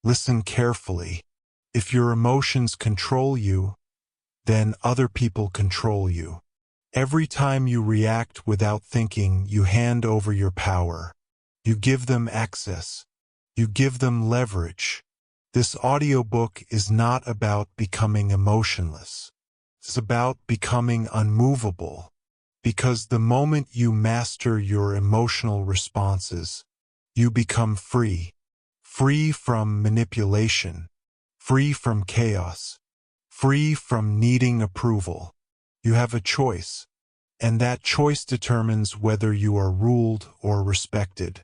Listen carefully. If your emotions control you, then other people control you. Every time you react without thinking, you hand over your power. You give them access. You give them leverage. This audiobook is not about becoming emotionless. It's about becoming unmovable. Because the moment you master your emotional responses, you become free. Free from manipulation. Free from chaos. Free from needing approval. You have a choice, and that choice determines whether you are ruled or respected.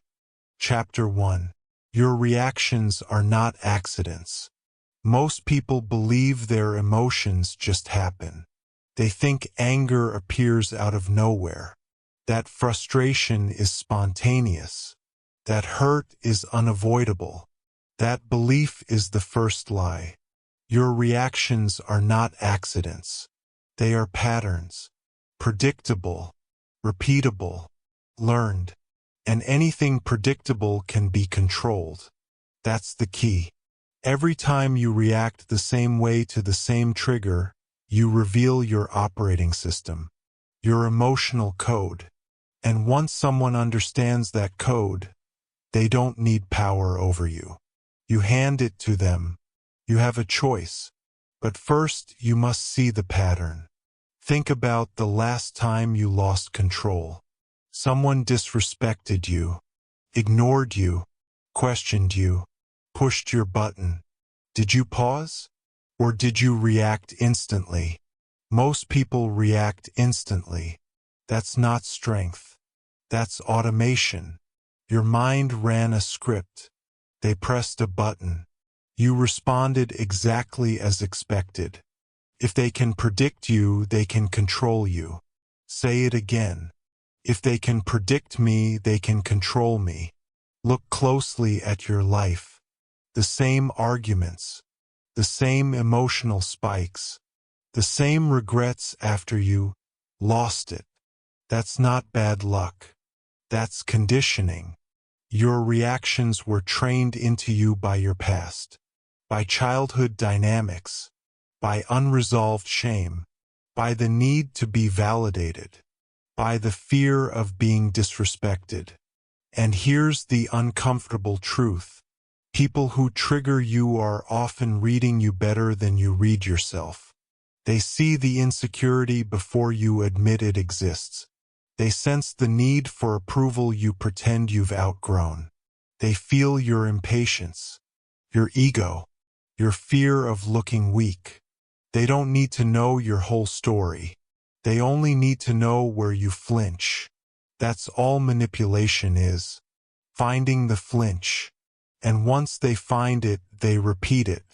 Chapter 1. Your reactions are not accidents. Most people believe their emotions just happen. They think anger appears out of nowhere, that frustration is spontaneous, that hurt is unavoidable. That belief is the first lie. Your reactions are not accidents. They are patterns, predictable, repeatable, learned, and anything predictable can be controlled. That's the key. Every time you react the same way to the same trigger, you reveal your operating system, your emotional code. And once someone understands that code, they don't need power over you. You hand it to them. You have a choice. But first, you must see the pattern. Think about the last time you lost control. Someone disrespected you, ignored you, questioned you, pushed your button. Did you pause? Or did you react instantly? Most people react instantly. That's not strength. That's automation. Your mind ran a script. They pressed a button. You responded exactly as expected. If they can predict you, they can control you. Say it again. If they can predict me, they can control me. Look closely at your life. The same arguments, the same emotional spikes, the same regrets after you lost it. That's not bad luck. That's conditioning. Your reactions were trained into you by your past, by childhood dynamics, by unresolved shame, by the need to be validated, by the fear of being disrespected. And here's the uncomfortable truth. People who trigger you are often reading you better than you read yourself. They see the insecurity before you admit it exists. They sense the need for approval you pretend you've outgrown. They feel your impatience, your ego, your fear of looking weak. They don't need to know your whole story. They only need to know where you flinch. That's all manipulation is. Finding the flinch. And once they find it, they repeat it.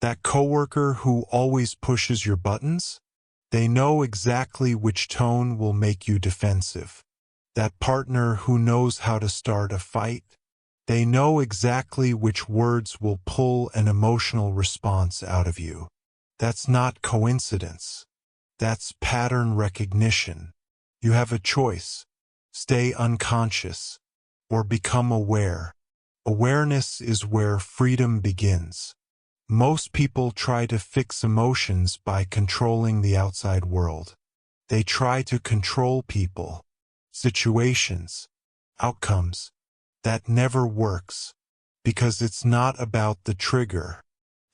That coworker who always pushes your buttons? They know exactly which tone will make you defensive. That partner who knows how to start a fight? They know exactly which words will pull an emotional response out of you. That's not coincidence. That's pattern recognition. You have a choice. Stay unconscious or become aware. Awareness is where freedom begins. Most people try to fix emotions by controlling the outside world. They try to control people, situations, outcomes. That never works, because it's not about the trigger.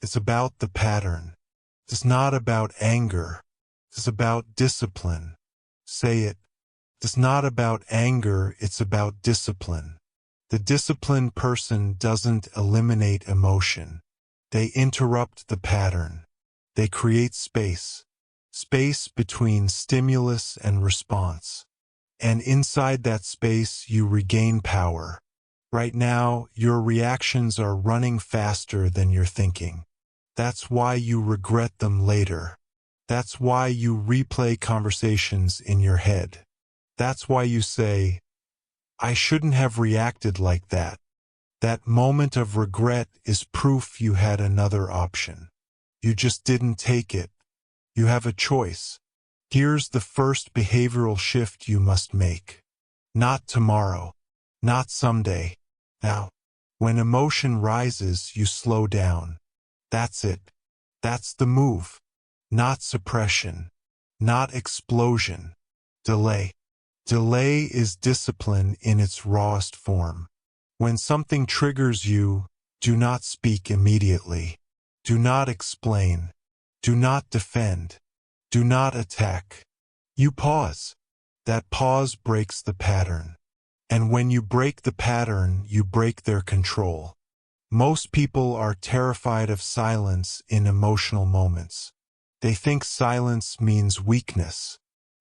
It's about the pattern. It's not about anger. It's about discipline. Say it. It's not about anger, it's about discipline. The disciplined person doesn't eliminate emotion. They interrupt the pattern. They create space. Space between stimulus and response. And inside that space, you regain power. Right now, your reactions are running faster than your thinking. That's why you regret them later. That's why you replay conversations in your head. That's why you say, I shouldn't have reacted like that. That moment of regret is proof you had another option. You just didn't take it. You have a choice. Here's the first behavioral shift you must make. Not tomorrow. Not someday. Now. When emotion rises, you slow down. That's it. That's the move. Not suppression. Not explosion. Delay. Delay is discipline in its rawest form. When something triggers you, do not speak immediately. Do not explain. Do not defend. Do not attack. You pause. That pause breaks the pattern. And when you break the pattern, you break their control. Most people are terrified of silence in emotional moments. They think silence means weakness.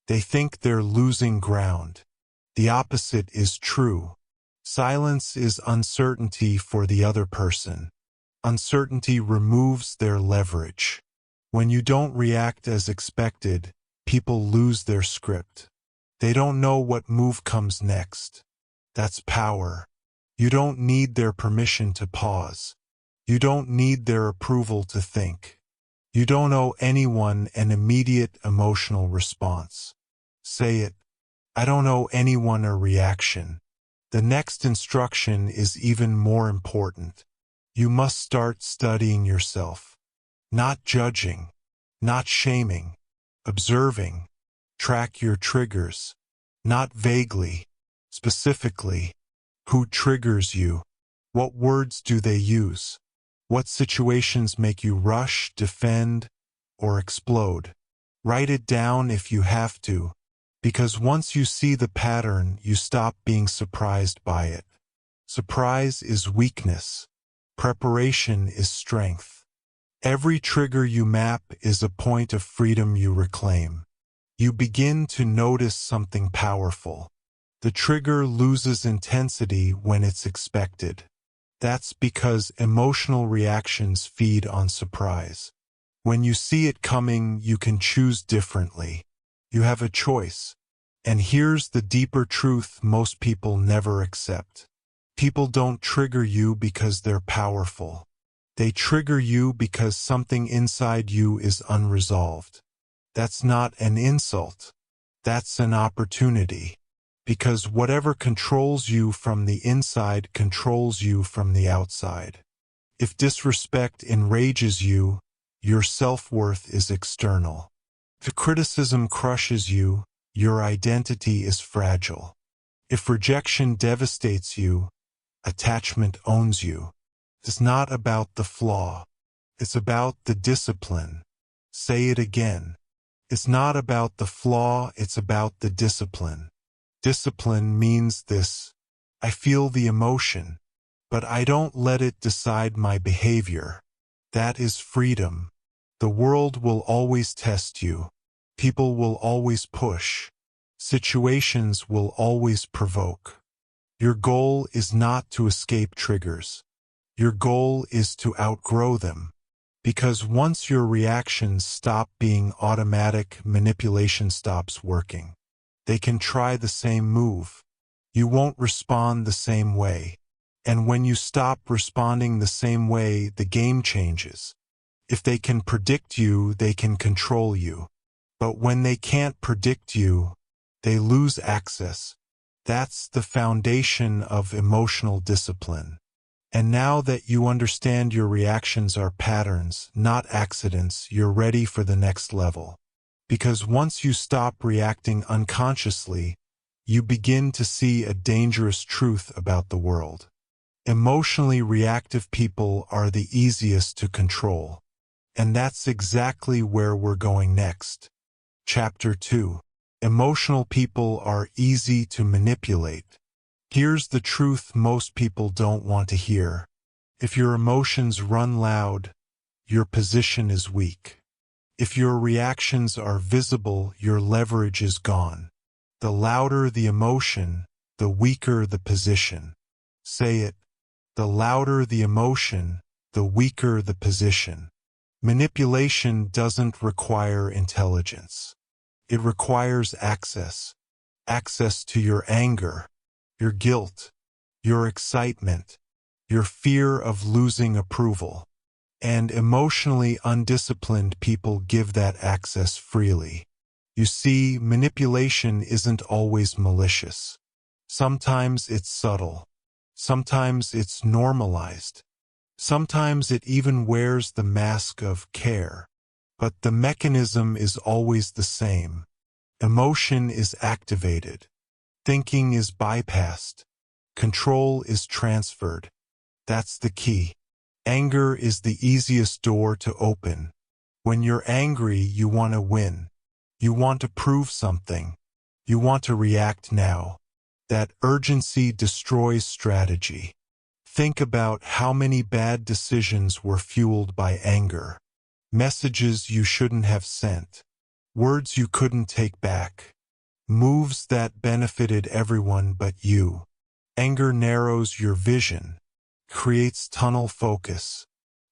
They think they're losing ground. The opposite is true. Silence is uncertainty for the other person. Uncertainty removes their leverage. When you don't react as expected, people lose their script. They don't know what move comes next. That's power. You don't need their permission to pause. You don't need their approval to think. You don't owe anyone an immediate emotional response. Say it. I don't owe anyone a reaction. The next instruction is even more important. You must start studying yourself. Not judging. Not shaming. Observing. Track your triggers. Not vaguely. Specifically. Who triggers you? What words do they use? What situations make you rush, defend, or explode? Write it down if you have to, because once you see the pattern, you stop being surprised by it. Surprise is weakness. Preparation is strength. Every trigger you map is a point of freedom you reclaim. You begin to notice something powerful. The trigger loses intensity when it's expected. That's because emotional reactions feed on surprise. When you see it coming, you can choose differently. You have a choice. And here's the deeper truth most people never accept. People don't trigger you because they're powerful. They trigger you because something inside you is unresolved. That's not an insult. That's an opportunity. Because whatever controls you from the inside controls you from the outside. If disrespect enrages you, your self-worth is external. If criticism crushes you, your identity is fragile. If rejection devastates you, attachment owns you. It's not about the flaw. It's about the discipline. Say it again. It's not about the flaw, it's about the discipline. Discipline means this. I feel the emotion, but I don't let it decide my behavior. That is freedom. The world will always test you. People will always push. Situations will always provoke. Your goal is not to escape triggers. Your goal is to outgrow them. Because once your reactions stop being automatic, manipulation stops working. They can try the same move. You won't respond the same way. And when you stop responding the same way, the game changes. If they can predict you, they can control you. But when they can't predict you, they lose access. That's the foundation of emotional discipline. And now that you understand your reactions are patterns, not accidents, you're ready for the next level. Because once you stop reacting unconsciously, you begin to see a dangerous truth about the world. Emotionally reactive people are the easiest to control. And that's exactly where we're going next. Chapter 2. Emotional people are easy to manipulate. Here's the truth most people don't want to hear. If your emotions run loud, your position is weak. If your reactions are visible, your leverage is gone. The louder the emotion, the weaker the position. Say it. The louder the emotion, the weaker the position. Manipulation doesn't require intelligence. It requires access. Access to your anger, your guilt, your excitement, your fear of losing approval. And emotionally undisciplined people give that access freely. You see, manipulation isn't always malicious. Sometimes it's subtle. Sometimes it's normalized. Sometimes it even wears the mask of care. But the mechanism is always the same. Emotion is activated. Thinking is bypassed. Control is transferred. That's the key. Anger is the easiest door to open. When you're angry, you want to win. You want to prove something. You want to react now. That urgency destroys strategy. Think about how many bad decisions were fueled by anger. Messages you shouldn't have sent. Words you couldn't take back. Moves that benefited everyone but you. Anger narrows your vision, creates tunnel focus,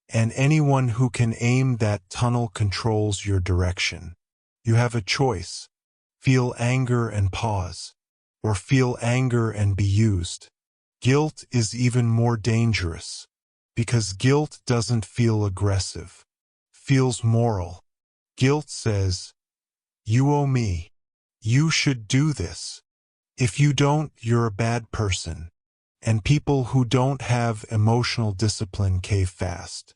and anyone who can aim that tunnel controls your direction. You have a choice. Feel anger and pause, or feel anger and be used. Guilt is even more dangerous, because guilt doesn't feel aggressive. Feels moral. Guilt says, "You owe me. You should do this. If you don't, you're a bad person." And people who don't have emotional discipline cave fast.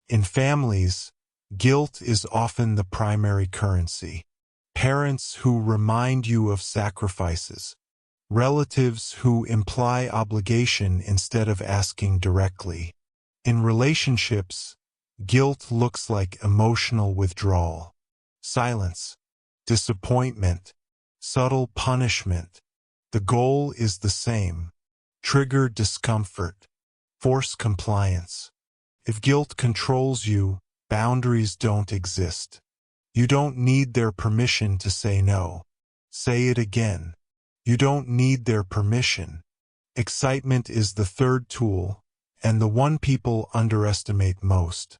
In families, guilt is often the primary currency. Parents who remind you of sacrifices. Relatives who imply obligation instead of asking directly. In relationships, guilt looks like emotional withdrawal. Silence. Disappointment. Subtle punishment. The goal is the same. Trigger discomfort. Force compliance. If guilt controls you, boundaries don't exist. You don't need their permission to say no. Say it again. You don't need their permission. Excitement is the third tool, and the one people underestimate most.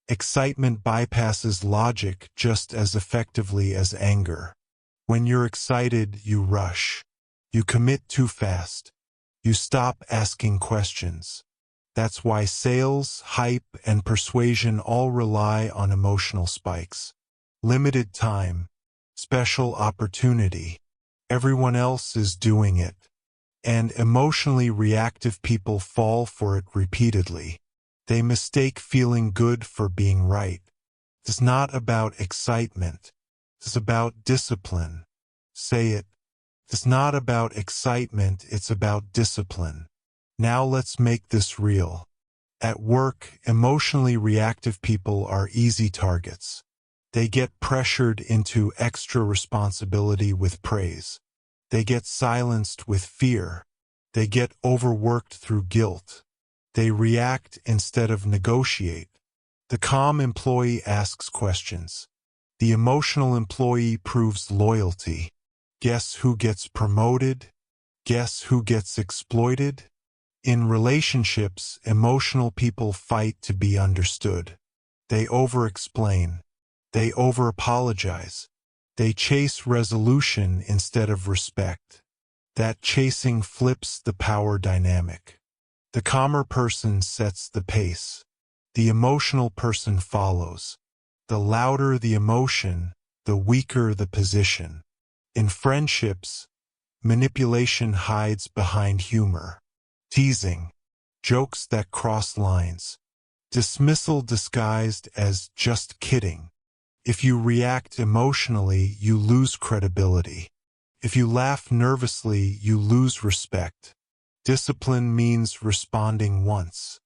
Excitement bypasses logic just as effectively as anger. When you're excited, you rush. You commit too fast. You stop asking questions. That's why sales, hype, and persuasion all rely on emotional spikes. Limited time. Special opportunity. Everyone else is doing it. And emotionally reactive people fall for it repeatedly. They mistake feeling good for being right. It's not about excitement. It's about discipline. Say it. It's not about excitement, it's about discipline. Now let's make this real. At work, emotionally reactive people are easy targets. They get pressured into extra responsibility with praise. They get silenced with fear. They get overworked through guilt. They react instead of negotiate. The calm employee asks questions. The emotional employee proves loyalty. Guess who gets promoted? Guess who gets exploited? In relationships, emotional people fight to be understood. They over-explain. They over-apologize. They chase resolution instead of respect. That chasing flips the power dynamic. The calmer person sets the pace. The emotional person follows. The louder the emotion, the weaker the position. In friendships, manipulation hides behind humor. Teasing. Jokes that cross lines. Dismissal disguised as just kidding. If you react emotionally, you lose credibility. If you laugh nervously, you lose respect. Discipline means responding once,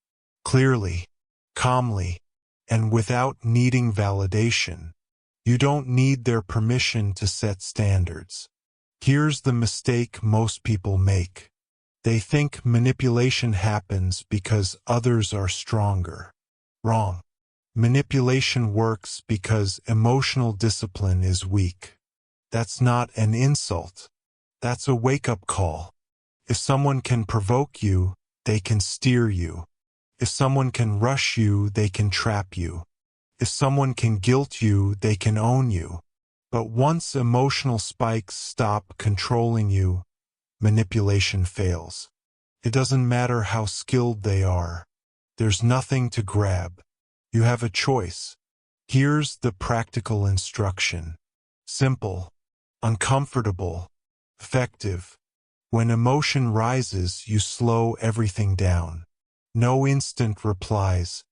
clearly, calmly, and without needing validation. You don't need their permission to set standards. Here's the mistake most people make. They think manipulation happens because others are stronger. Wrong. Manipulation works because emotional discipline is weak. That's not an insult. That's a wake-up call. If someone can provoke you, they can steer you. If someone can rush you, they can trap you. If someone can guilt you, they can own you. But once emotional spikes stop controlling you, manipulation fails. It doesn't matter how skilled they are. There's nothing to grab. You have a choice. Here's the practical instruction. Simple, uncomfortable, effective. When emotion rises, you slow everything down. No instant replies,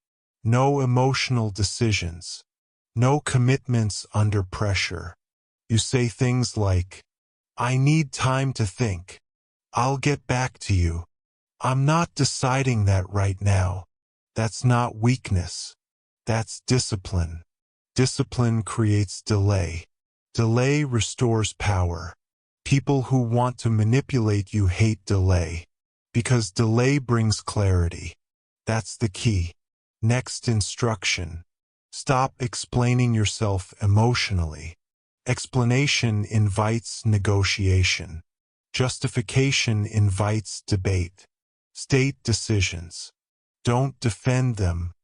no emotional decisions, no commitments under pressure. You say things like, "I need time to think. I'll get back to you. I'm not deciding that right now." That's not weakness. That's discipline. Discipline creates delay. Delay restores power. People who want to manipulate you hate delay, because delay brings clarity. That's the key. Next instruction. Stop explaining yourself emotionally. Explanation invites negotiation. Justification invites debate. State decisions. Don't defend them.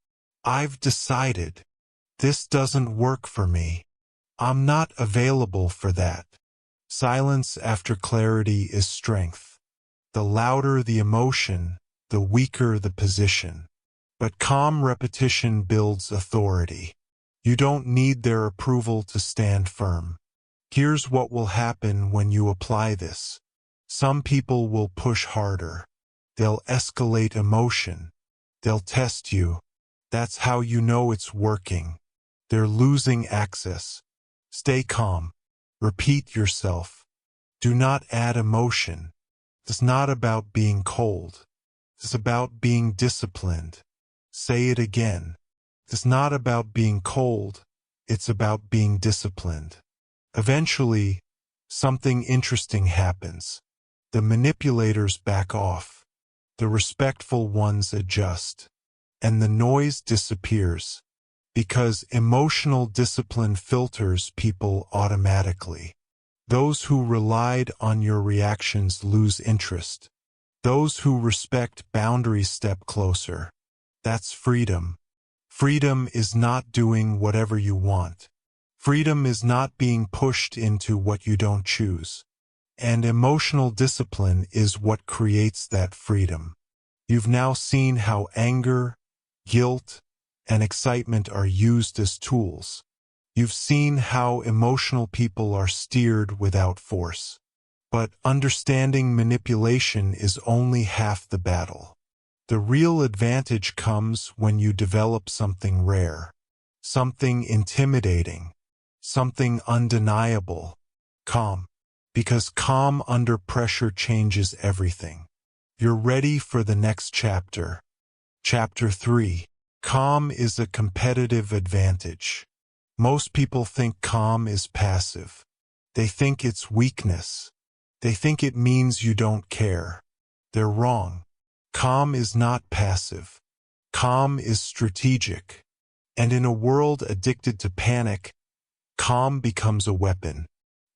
I've decided. This doesn't work for me. I'm not available for that. Silence after clarity is strength. The louder the emotion, the weaker the position. But calm repetition builds authority. You don't need their approval to stand firm. Here's what will happen when you apply this. Some people will push harder. They'll escalate emotion. They'll test you. That's how you know it's working. They're losing access. Stay calm. Repeat yourself. Do not add emotion. It's not about being cold. It's about being disciplined. Say it again. It's not about being cold. It's about being disciplined. Eventually, something interesting happens. The manipulators back off. The respectful ones adjust. And the noise disappears. Because emotional discipline filters people automatically. Those who relied on your reactions lose interest. Those who respect boundaries step closer. That's freedom. Freedom is not doing whatever you want. Freedom is not being pushed into what you don't choose. And emotional discipline is what creates that freedom. You've now seen how anger, guilt, and excitement are used as tools. You've seen how emotional people are steered without force. But understanding manipulation is only half the battle. The real advantage comes when you develop something rare, something intimidating, something undeniable, calm. Because calm under pressure changes everything. You're ready for the next chapter. Chapter 3. Calm is a competitive advantage. Most people think calm is passive. They think it's weakness. They think it means you don't care. They're wrong. Calm is not passive. Calm is strategic. And in a world addicted to panic, calm becomes a weapon.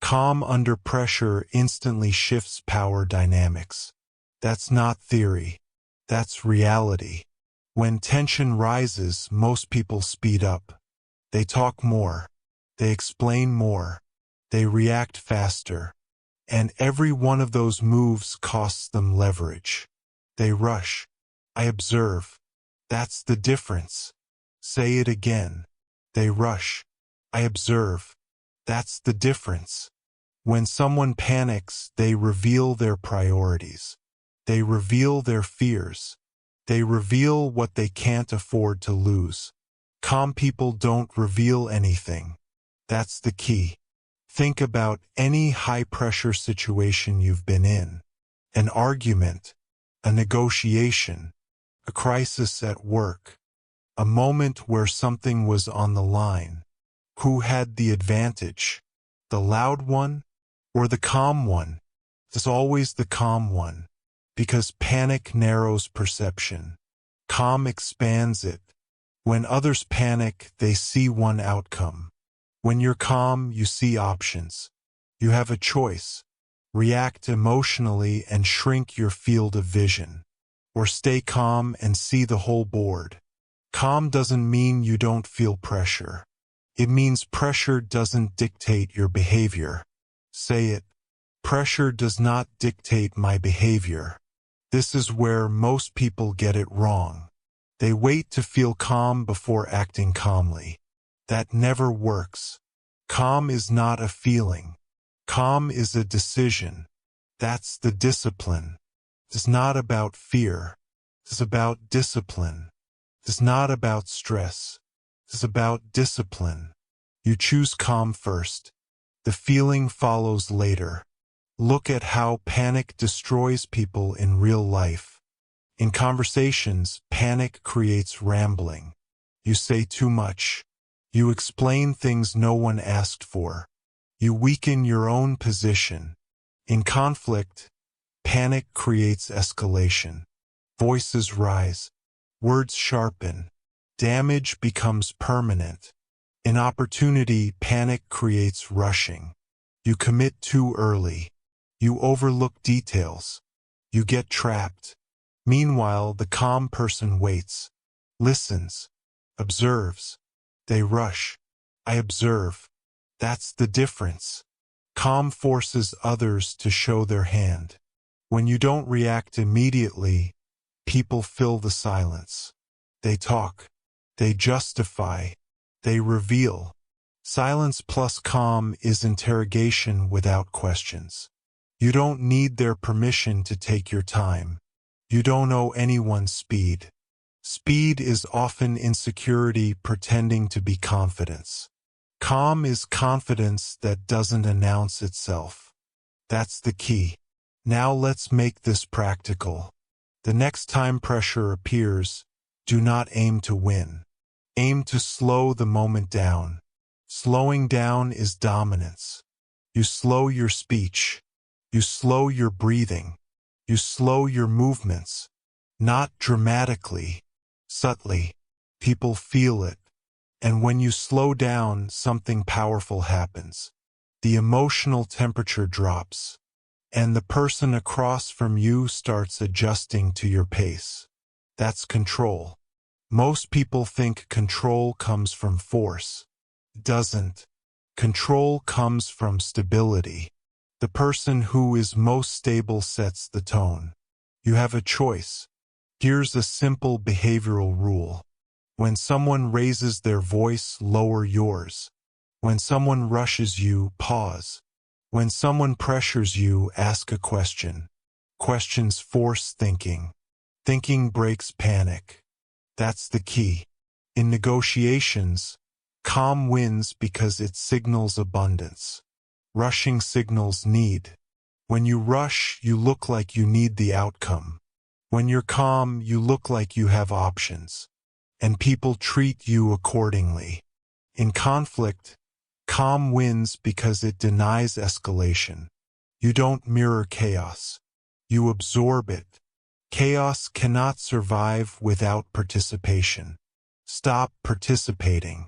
Calm under pressure instantly shifts power dynamics. That's not theory. That's reality. When tension rises, most people speed up. They talk more. They explain more. They react faster. And every one of those moves costs them leverage. They rush. I observe. That's the difference. Say it again. They rush. I observe. That's the difference. When someone panics, they reveal their priorities. They reveal their fears. They reveal what they can't afford to lose. Calm people don't reveal anything. That's the key. Think about any high-pressure situation you've been in. An argument, a negotiation, a crisis at work, a moment where something was on the line. Who had the advantage? The loud one or the calm one? It's always the calm one. Because panic narrows perception. Calm expands it. When others panic, they see one outcome. When you're calm, you see options. You have a choice. React emotionally and shrink your field of vision. Or stay calm and see the whole board. Calm doesn't mean you don't feel pressure. It means pressure doesn't dictate your behavior. Say it. Pressure does not dictate my behavior. This is where most people get it wrong. They wait to feel calm before acting calmly. That never works. Calm is not a feeling. Calm is a decision. That's the discipline. It's not about fear. It's about discipline. It's not about stress. It's about discipline. You choose calm first. The feeling follows later. Look at how panic destroys people in real life. In conversations, panic creates rambling. You say too much. You explain things no one asked for. You weaken your own position. In conflict, panic creates escalation. Voices rise. Words sharpen. Damage becomes permanent. In opportunity, panic creates rushing. You commit too early. You overlook details. You get trapped. Meanwhile, the calm person waits, listens, observes. They rush. I observe. That's the difference. Calm forces others to show their hand. When you don't react immediately, people fill the silence. They talk. They justify. They reveal. Silence plus calm is interrogation without questions. You don't need their permission to take your time. You don't owe anyone speed. Speed is often insecurity pretending to be confidence. Calm is confidence that doesn't announce itself. That's the key. Now let's make this practical. The next time pressure appears, do not aim to win. Aim to slow the moment down. Slowing down is dominance. You slow your speech. You slow your breathing. You slow your movements. Not dramatically, subtly. People feel it. And when you slow down, something powerful happens. The emotional temperature drops. And the person across from you starts adjusting to your pace. That's control. Most people think control comes from force. It doesn't. Control comes from stability. The person who is most stable sets the tone. You have a choice. Here's a simple behavioral rule. When someone raises their voice, lower yours. When someone rushes you, pause. When someone pressures you, ask a question. Questions force thinking. Thinking breaks panic. That's the key. In negotiations, calm wins because it signals abundance. Rushing signals need. When you rush, you look like you need the outcome. When you're calm, you look like you have options. And people treat you accordingly. In conflict, calm wins because it denies escalation. You don't mirror chaos. You absorb it. Chaos cannot survive without participation. Stop participating.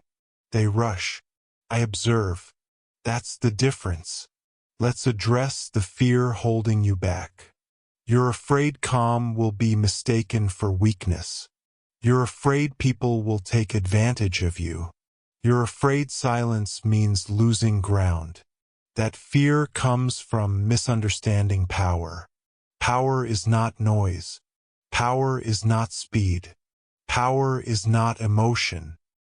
They rush. I observe. That's the difference. Let's address the fear holding you back. You're afraid calm will be mistaken for weakness. You're afraid people will take advantage of you. You're afraid silence means losing ground. That fear comes from misunderstanding power. Power is not noise. Power is not speed. Power is not emotion.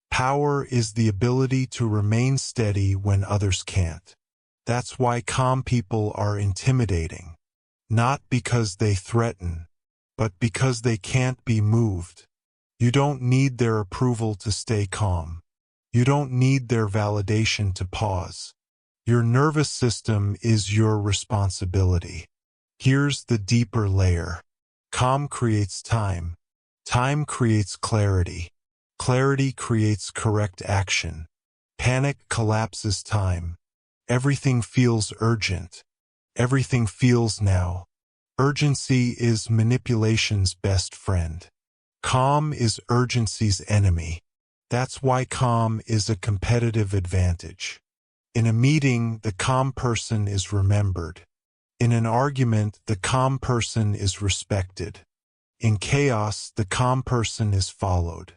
Power is the ability to remain steady when others can't. That's why calm people are intimidating. Not because they threaten, but because they can't be moved. You don't need their approval to stay calm. You don't need their validation to pause. Your nervous system is your responsibility. Here's the deeper layer. Calm creates time. Time creates clarity. Clarity creates correct action. Panic collapses time. Everything feels urgent. Everything feels now. Urgency is manipulation's best friend. Calm is urgency's enemy. That's why calm is a competitive advantage. In a meeting, the calm person is remembered. In an argument, the calm person is respected. In chaos, the calm person is followed.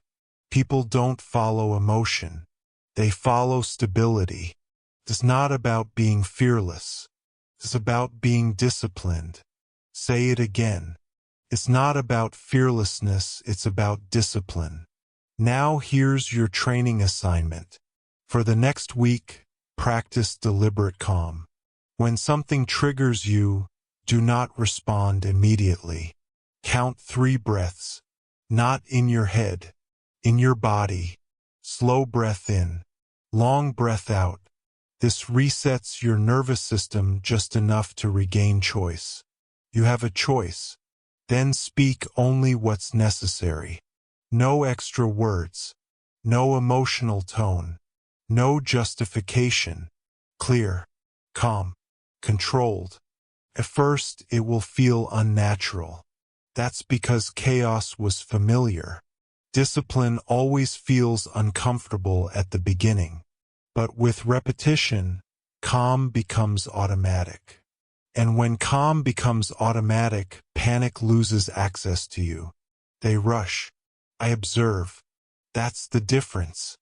People don't follow emotion. They follow stability. It's not about being fearless. It's about being disciplined. Say it again. It's not about fearlessness, it's about discipline. Now here's your training assignment. For the next week, practice deliberate calm. When something triggers you, Do not respond immediately. Count 3 breaths. Not in your head, in your body. Slow breath in. Long breath out. This resets your nervous system just enough to regain choice. You have a choice. Then speak only what's necessary. No extra words. No emotional tone. No justification. Clear. Calm. Controlled. At first, it will feel unnatural. That's because chaos was familiar. Discipline always feels uncomfortable at the beginning. But with repetition, calm becomes automatic. And when calm becomes automatic, panic loses access to you. They rush. I observe. That's the difference.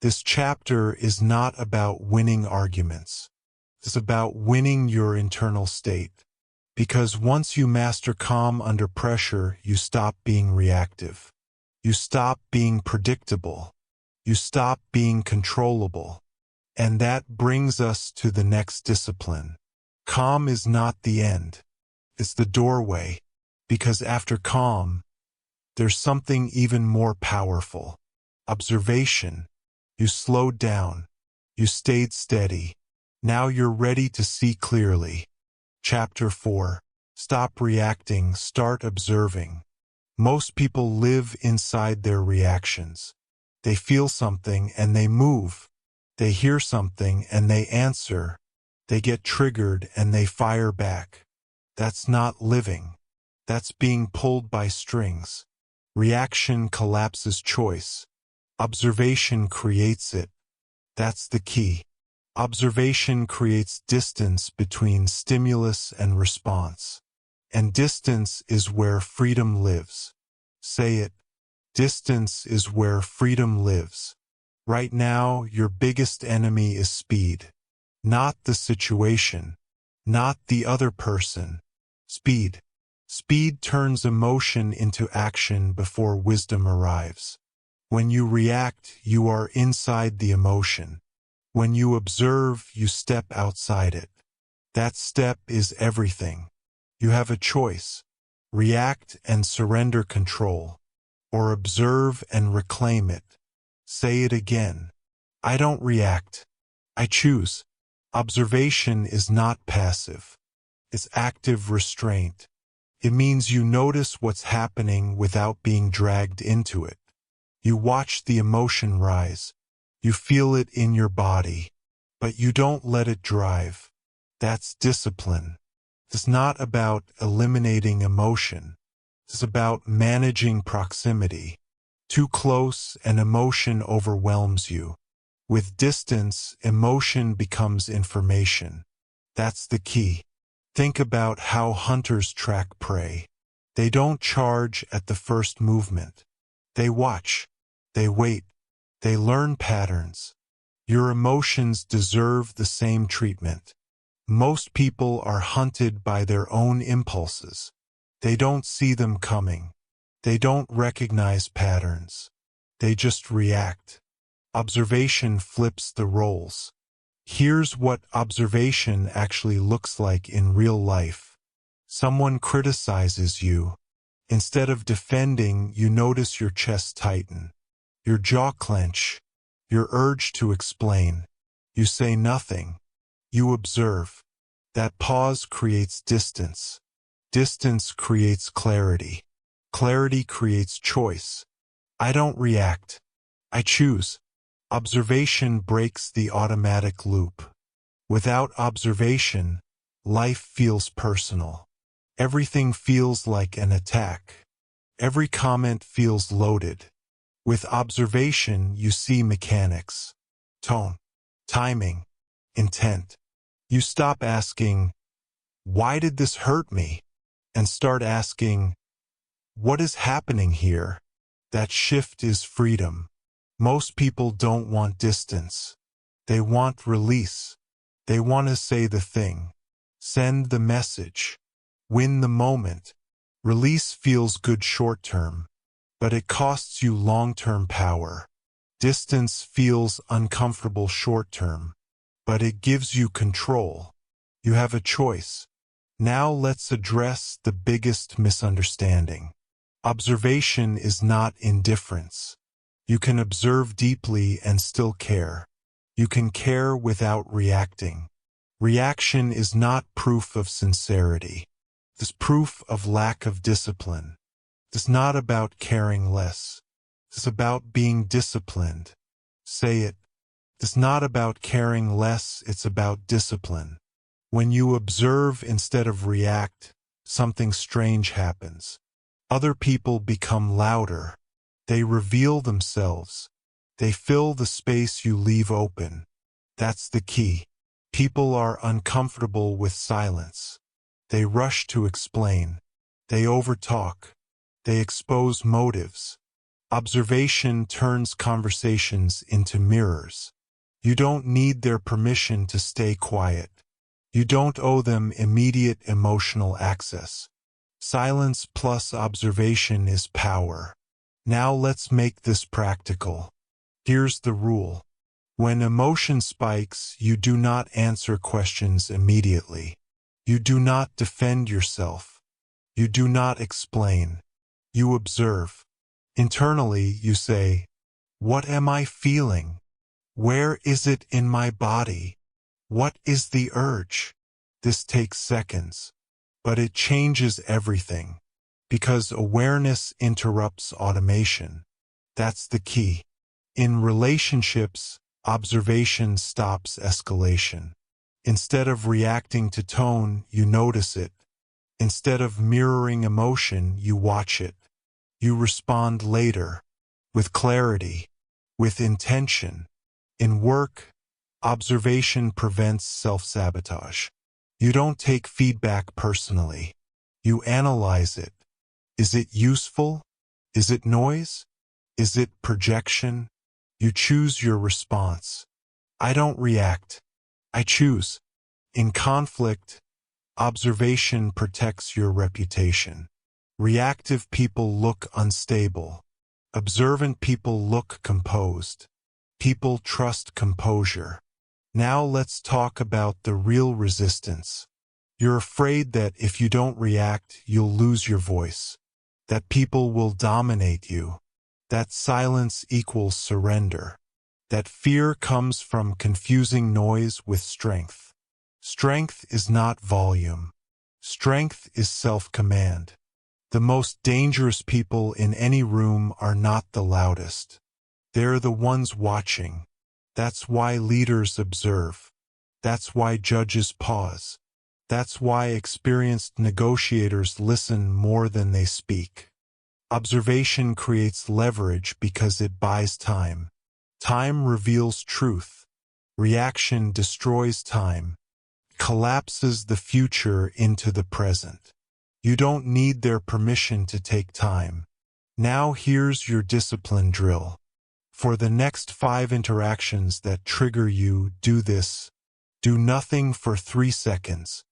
This chapter is not about winning arguments. It's about winning your internal state. Because once you master calm under pressure, you stop being reactive. You stop being predictable. You stop being controllable. And that brings us to the next discipline. Calm is not the end. It's the doorway. Because after calm, there's something even more powerful. Observation. You slowed down. You stayed steady. Now you're ready to see clearly. Chapter 4. Stop reacting, start observing. Most people live inside their reactions. They feel something and they move. They hear something and they answer. They get triggered and they fire back. That's not living. That's being pulled by strings. Reaction collapses choice. Observation creates it. That's the key. Observation creates distance between stimulus and response. And distance is where freedom lives. Say it. Distance is where freedom lives. Right now, your biggest enemy is speed. Not the situation. Not the other person. Speed. Speed turns emotion into action before wisdom arrives. When you react, you are inside the emotion. When you observe, you step outside it. That step is everything. You have a choice. React and surrender control. Or observe and reclaim it. Say it again. I don't react. I choose. Observation is not passive. It's active restraint. It means you notice what's happening without being dragged into it. You watch the emotion rise. You feel it in your body, but you don't let it drive. That's discipline. It's not about eliminating emotion. It's about managing proximity. Too close and emotion overwhelms you. With distance, emotion becomes information. That's the key. Think about how hunters track prey. They don't charge at the first movement. They watch. They wait. They learn patterns. Your emotions deserve the same treatment. Most people are hunted by their own impulses. They don't see them coming. They don't recognize patterns. They just react. Observation flips the roles. Here's what observation actually looks like in real life. Someone criticizes you. Instead of defending, you notice your chest tighten. Your jaw clench, your urge to explain. You say nothing. You observe. That pause creates distance. Distance creates clarity. Clarity creates choice. I don't react. I choose. Observation breaks the automatic loop. Without observation, life feels personal. Everything feels like an attack. Every comment feels loaded. With observation, you see mechanics, tone, timing, intent. You stop asking, "Why did this hurt me?" and start asking, "What is happening here?" That shift is freedom. Most people don't want distance. They want release. They want to say the thing, send the message, win the moment. Release feels good short-term. But it costs you long-term power. Distance feels uncomfortable short-term, but it gives you control. You have a choice. Now let's address the biggest misunderstanding. Observation is not indifference. You can observe deeply and still care. You can care without reacting. Reaction is not proof of sincerity. It's proof of lack of discipline. It's not about caring less. It's about being disciplined. Say it. It's not about caring less, it's about discipline. When you observe instead of react, something strange happens. Other people become louder. They reveal themselves. They fill the space you leave open. That's the key. People are uncomfortable with silence. They rush to explain. They overtalk. They expose motives. Observation turns conversations into mirrors. You don't need their permission to stay quiet. You don't owe them immediate emotional access. Silence plus observation is power. Now let's make this practical. Here's the rule. When emotion spikes, you do not answer questions immediately. You do not defend yourself. You do not explain. You observe. Internally, you say, "What am I feeling? Where is it in my body? What is the urge?" This takes seconds, but it changes everything, because awareness interrupts automation. That's the key. In relationships, observation stops escalation. Instead of reacting to tone, you notice it. Instead of mirroring emotion, you watch it. You respond later, with clarity, with intention. In work, observation prevents self-sabotage. You don't take feedback personally. You analyze it. Is it useful? Is it noise? Is it projection? You choose your response. I don't react. I choose. In conflict, observation protects your reputation. Reactive people look unstable. Observant people look composed. People trust composure. Now let's talk about the real resistance. You're afraid that if you don't react, you'll lose your voice. That people will dominate you. That silence equals surrender. That fear comes from confusing noise with strength. Strength is not volume. Strength is self-command. The most dangerous people in any room are not the loudest. They're the ones watching. That's why leaders observe. That's why judges pause. That's why experienced negotiators listen more than they speak. Observation creates leverage because it buys time. Time reveals truth. Reaction destroys time, collapses the future into the present. You don't need their permission to take time. Now here's your discipline drill. For the next 5 interactions that trigger you, do this. Do nothing for 3 seconds.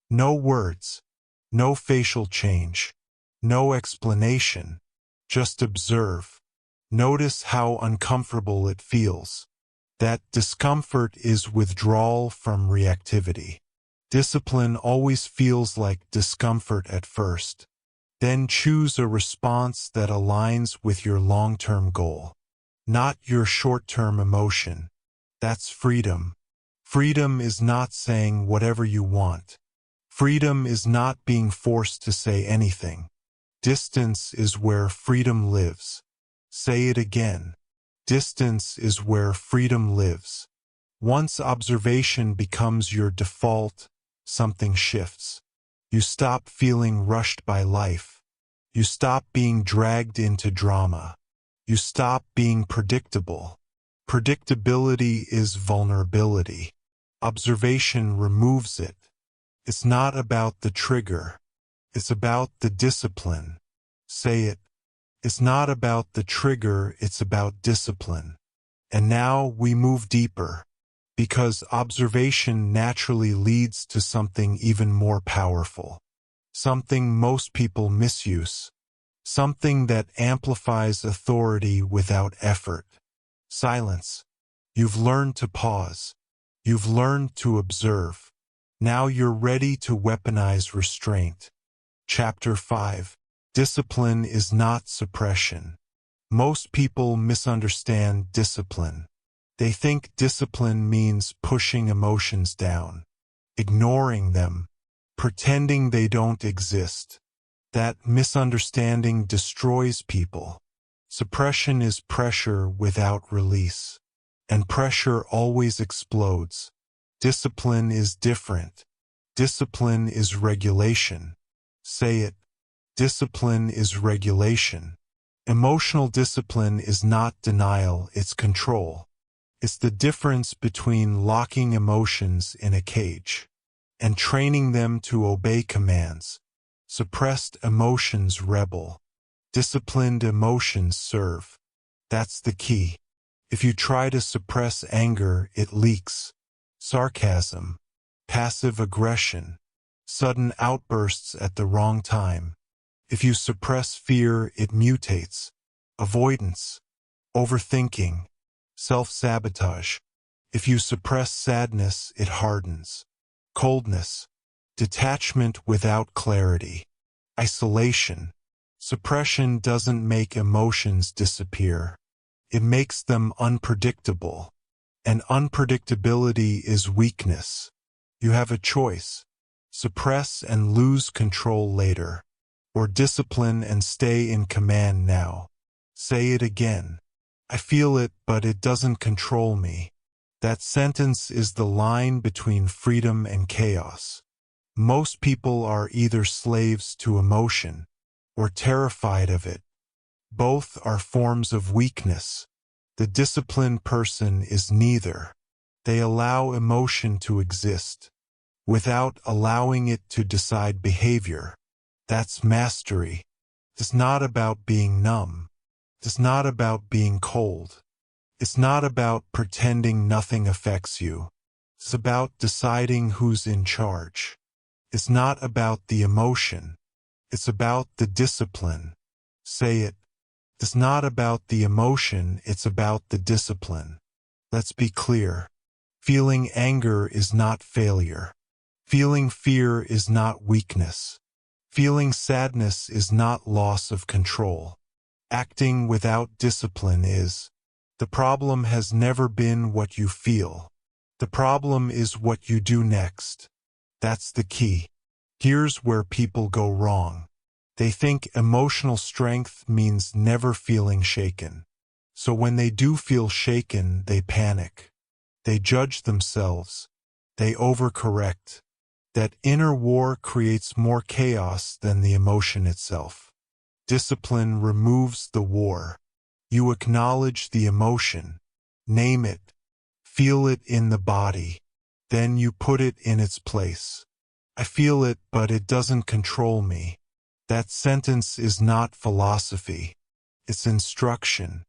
No words. No facial change. No explanation. Just observe. Notice how uncomfortable it feels. That discomfort is withdrawal from reactivity. Discipline always feels like discomfort at first. Then choose a response that aligns with your long-term goal. Not your short-term emotion. That's freedom. Freedom is not saying whatever you want. Freedom is not being forced to say anything. Distance is where freedom lives. Say it again. Distance is where freedom lives. Once observation becomes your default, something shifts. You stop feeling rushed by life. You stop being dragged into drama. You stop being predictable. Predictability is vulnerability. Observation removes it. It's not about the trigger. It's about the discipline. Say it. It's not about the trigger, it's about discipline. And now we move deeper, because observation naturally leads to something even more powerful. Something most people misuse. Something that amplifies authority without effort. Silence. You've learned to pause. You've learned to observe. Now you're ready to weaponize restraint. Chapter 5. Discipline is not suppression. Most people misunderstand discipline. They think discipline means pushing emotions down, ignoring them, pretending they don't exist. That misunderstanding destroys people. Suppression is pressure without release, and pressure always explodes. Discipline is different. Discipline is regulation. Say it. Discipline is regulation. Emotional discipline is not denial, it's control. It's the difference between locking emotions in a cage and training them to obey commands. Suppressed emotions rebel. Disciplined emotions serve. That's the key. If you try to suppress anger, it leaks. Sarcasm, passive aggression, sudden outbursts at the wrong time. If you suppress fear, it mutates. Avoidance, overthinking, self-sabotage. If you suppress sadness, it hardens. Coldness, detachment without clarity. Isolation. Suppression doesn't make emotions disappear. It makes them unpredictable. And unpredictability is weakness. You have a choice. Suppress and lose control later. Or discipline and stay in command now. Say it again. I feel it, but it doesn't control me. That sentence is the line between freedom and chaos. Most people are either slaves to emotion or terrified of it. Both are forms of weakness. The disciplined person is neither. They allow emotion to exist without allowing it to decide behavior. That's mastery. It's not about being numb. It's not about being cold. It's not about pretending nothing affects you. It's about deciding who's in charge. It's not about the emotion. It's about the discipline. Say it. It's not about the emotion, it's about the discipline. Let's be clear. Feeling anger is not failure. Feeling fear is not weakness. Feeling sadness is not loss of control. Acting without discipline is. The problem has never been what you feel. The problem is what you do next. That's the key. Here's where people go wrong. They think emotional strength means never feeling shaken. So when they do feel shaken, they panic. They judge themselves. They overcorrect. That inner war creates more chaos than the emotion itself. Discipline removes the war. You acknowledge the emotion. Name it. Feel it in the body. Then you put it in its place. I feel it, but it doesn't control me. That sentence is not philosophy. It's instruction.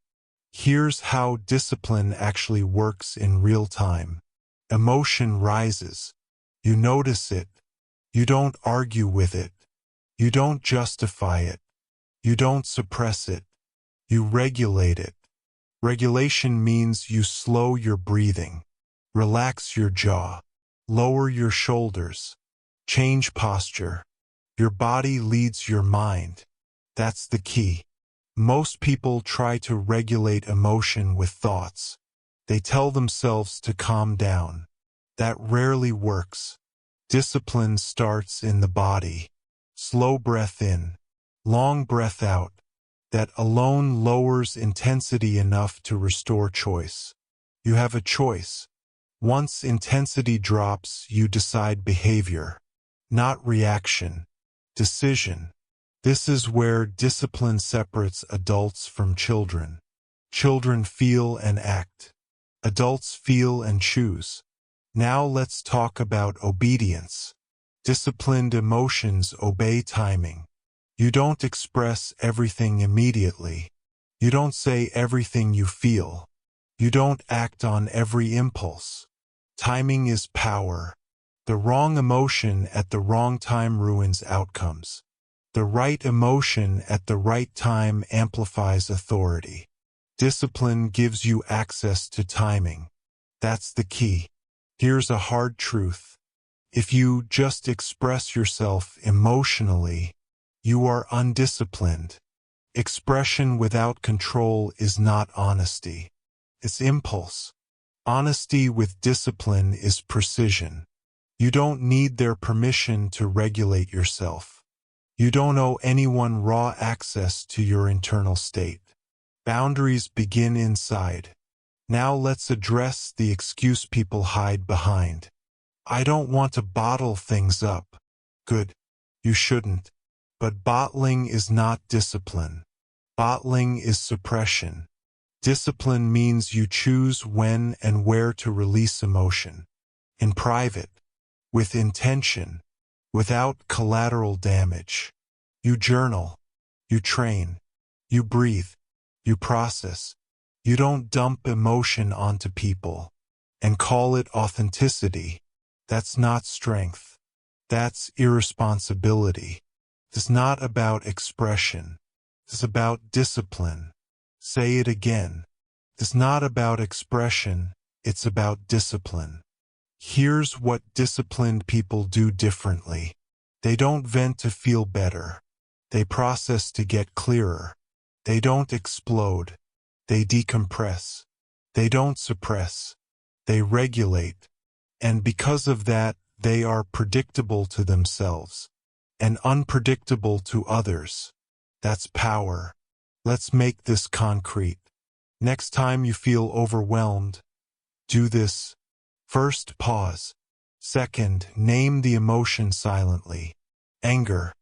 Here's how discipline actually works in real time. Emotion rises. You notice it. You don't argue with it. You don't justify it. You don't suppress it. You regulate it. Regulation means you slow your breathing, relax your jaw, lower your shoulders, change posture. Your body leads your mind. That's the key. Most people try to regulate emotion with thoughts. They tell themselves to calm down. That rarely works. Discipline starts in the body. Slow breath in, long breath out. That alone lowers intensity enough to restore choice. You have a choice. Once intensity drops, you decide behavior, not reaction. Decision. This is where discipline separates adults from children. Children feel and act. Adults feel and choose. Now let's talk about obedience. Disciplined emotions obey timing. You don't express everything immediately. You don't say everything you feel. You don't act on every impulse. Timing is power. The wrong emotion at the wrong time ruins outcomes. The right emotion at the right time amplifies authority. Discipline gives you access to timing. That's the key. Here's a hard truth. If you just express yourself emotionally, you are undisciplined. Expression without control is not honesty. It's impulse. Honesty with discipline is precision. You don't need their permission to regulate yourself. You don't owe anyone raw access to your internal state. Boundaries begin inside. Now let's address the excuse people hide behind. I don't want to bottle things up. Good. You shouldn't. But bottling is not discipline. Bottling is suppression. Discipline means you choose when and where to release emotion. In private. With intention. Without collateral damage. You journal. You train. You breathe. You process. You don't dump emotion onto people. And call it authenticity. That's not strength. That's irresponsibility. It's not about expression. It's about discipline. Say it again. It's not about expression. It's about discipline. Here's what disciplined people do differently. They don't vent to feel better. They process to get clearer. They don't explode. They decompress. They don't suppress. They regulate. And because of that, they are predictable to themselves. And unpredictable to others. That's power. Let's make this concrete. Next time you feel overwhelmed, do this. First, pause. Second, name the emotion silently. Anger,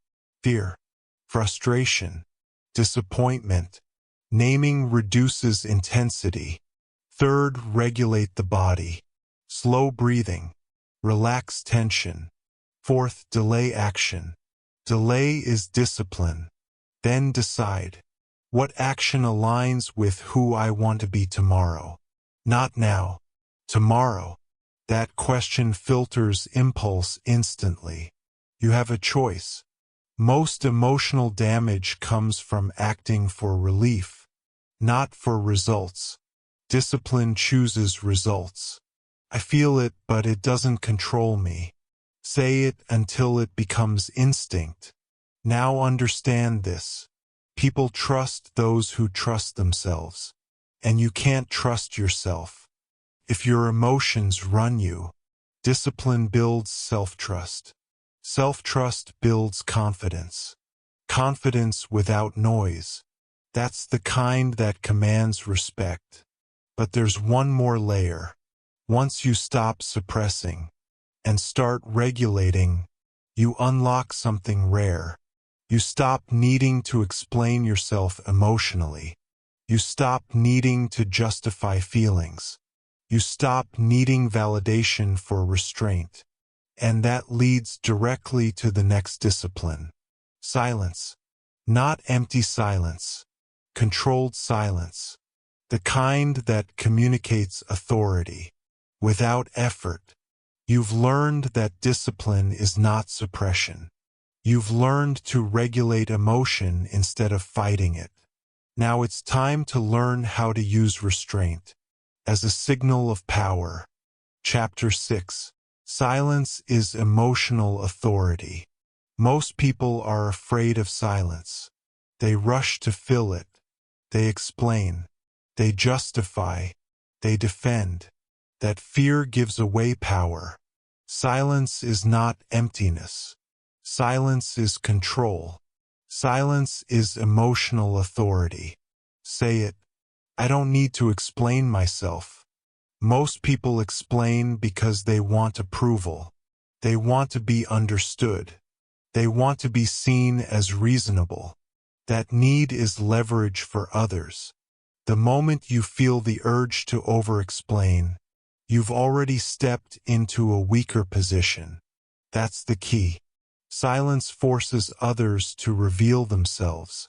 fear, frustration, disappointment. Naming reduces intensity. Third, regulate the body. Slow breathing. Relax tension. Fourth, delay action. Delay is discipline. Then decide. What action aligns with who I want to be tomorrow? Not now. Tomorrow. That question filters impulse instantly. You have a choice. Most emotional damage comes from acting for relief, not for results. Discipline chooses results. I feel it, but it doesn't control me. Say it until it becomes instinct. Now understand this. People trust those who trust themselves. And you can't trust yourself. If your emotions run you, discipline builds self-trust. Self-trust builds confidence. Confidence without noise. That's the kind that commands respect. But there's one more layer. Once you stop suppressing and start regulating, you unlock something rare. You stop needing to explain yourself emotionally. You stop needing to justify feelings. You stop needing validation for restraint. And that leads directly to the next discipline. Silence. Not empty silence. Controlled silence. The kind that communicates authority. Without effort. You've learned that discipline is not suppression. You've learned to regulate emotion instead of fighting it. Now it's time to learn how to use restraint as a signal of power. Chapter 6. Silence is emotional authority. Most people are afraid of silence. They rush to fill it. They explain. They justify. They defend. That fear gives away power. Silence is not emptiness. Silence is control. Silence is emotional authority. Say it. I don't need to explain myself. Most people explain because they want approval. They want to be understood. They want to be seen as reasonable. That need is leverage for others. The moment you feel the urge to over-explain, you've already stepped into a weaker position. That's the key. Silence forces others to reveal themselves.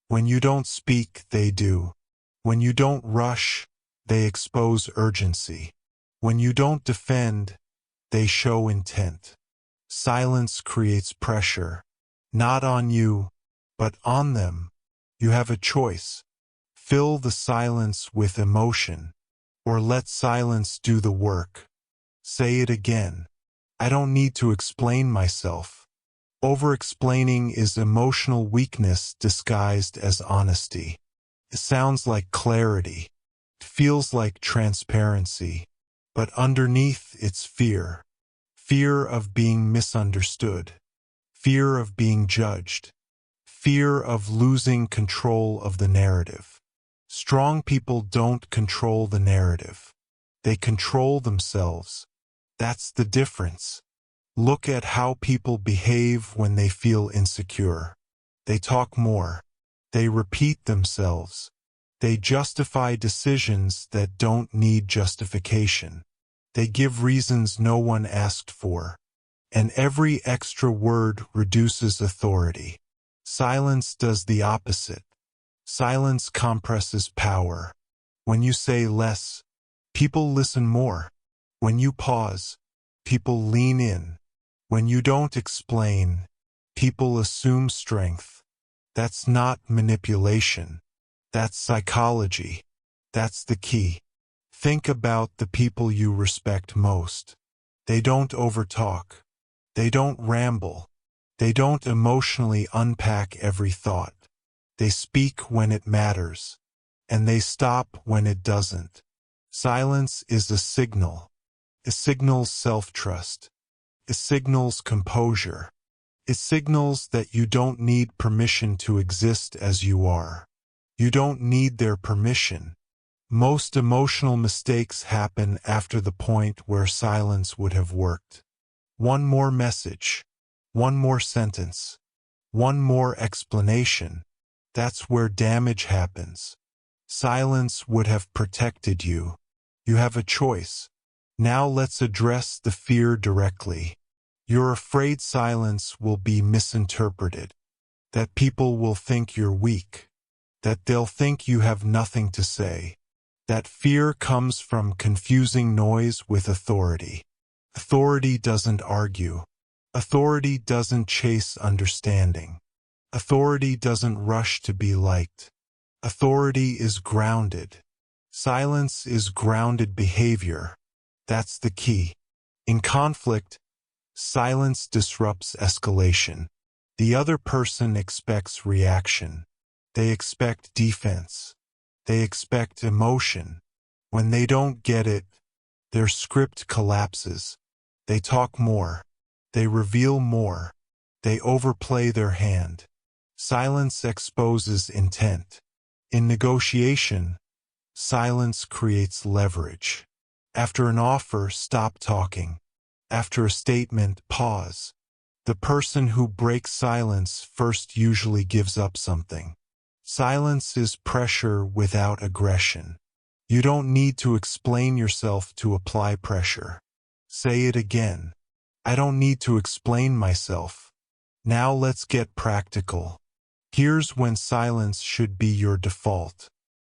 When you don't speak, they do. When you don't rush, they expose urgency. When you don't defend, they show intent. Silence creates pressure. Not on you, but on them. You have a choice. Fill the silence with emotion, or let silence do the work. Say it again. I don't need to explain myself. Over-explaining is emotional weakness disguised as honesty. It sounds like clarity. It feels like transparency. But underneath it's fear. Fear of being misunderstood. Fear of being judged. Fear of losing control of the narrative. Strong people don't control the narrative. They control themselves. That's the difference. Look at how people behave when they feel insecure. They talk more. They repeat themselves. They justify decisions that don't need justification. They give reasons no one asked for. And every extra word reduces authority. Silence does the opposite. Silence compresses power. When you say less, people listen more. When you pause, people lean in. When you don't explain, people assume strength. That's not manipulation. That's psychology. That's the key. Think about the people you respect most. They don't overtalk. They don't ramble. They don't emotionally unpack every thought. They speak when it matters, and they stop when it doesn't. Silence is a signal. It signals self-trust. It signals composure. It signals that you don't need permission to exist as you are. You don't need their permission. Most emotional mistakes happen after the point where silence would have worked. One more message. One more sentence. One more explanation. That's where damage happens. Silence would have protected you. You have a choice. Now let's address the fear directly. You're afraid silence will be misinterpreted, that people will think you're weak, that they'll think you have nothing to say. That fear comes from confusing noise with authority. Authority doesn't argue. Authority doesn't chase understanding. Authority doesn't rush to be liked. Authority is grounded. Silence is grounded behavior. That's the key. In conflict, silence disrupts escalation. The other person expects reaction. They expect defense. They expect emotion. When they don't get it, their script collapses. They talk more. They reveal more. They overplay their hand. Silence exposes intent. In negotiation, silence creates leverage. After an offer, stop talking. After a statement, pause. The person who breaks silence first usually gives up something. Silence is pressure without aggression. You don't need to explain yourself to apply pressure. Say it again. I don't need to explain myself. Now let's get practical. Here's when silence should be your default.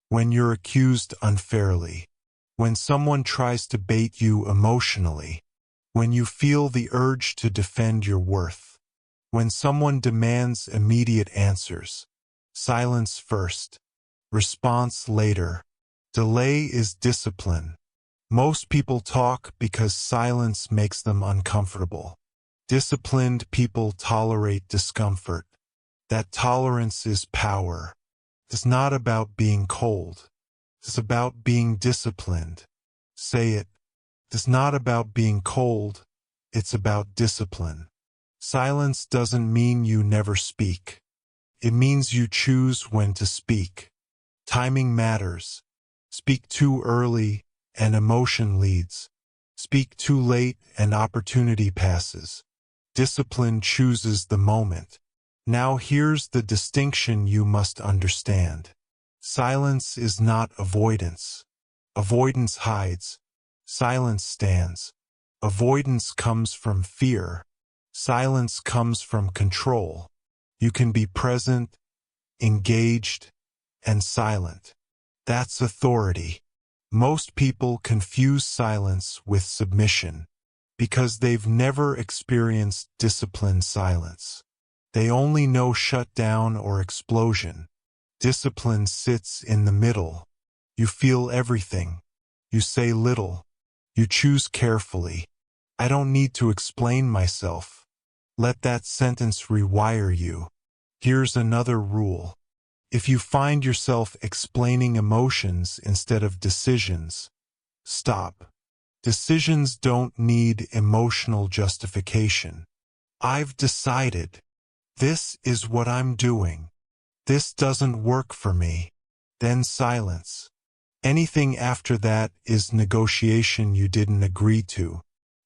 When you're accused unfairly. When someone tries to bait you emotionally. When you feel the urge to defend your worth. When someone demands immediate answers. Silence first. Response later. Delay is discipline. Most people talk because silence makes them uncomfortable. Disciplined people tolerate discomfort. That tolerance is power. It's not about being cold. It's about being disciplined. Say it. It's not about being cold. It's about discipline. Silence doesn't mean you never speak. It means you choose when to speak. Timing matters. Speak too early, and emotion leads. Speak too late, and opportunity passes. Discipline chooses the moment. Now here's the distinction you must understand. Silence is not avoidance. Avoidance hides. Silence stands. Avoidance comes from fear. Silence comes from control. You can be present, engaged, and silent. That's authority. Most people confuse silence with submission because they've never experienced disciplined silence. They only know shutdown or explosion. Discipline sits in the middle. You feel everything. You say little. You choose carefully. I don't need to explain myself. Let that sentence rewire you. Here's another rule. If you find yourself explaining emotions instead of decisions, stop. Decisions don't need emotional justification. I've decided. This is what I'm doing. This doesn't work for me. Then silence. Anything after that is negotiation you didn't agree to.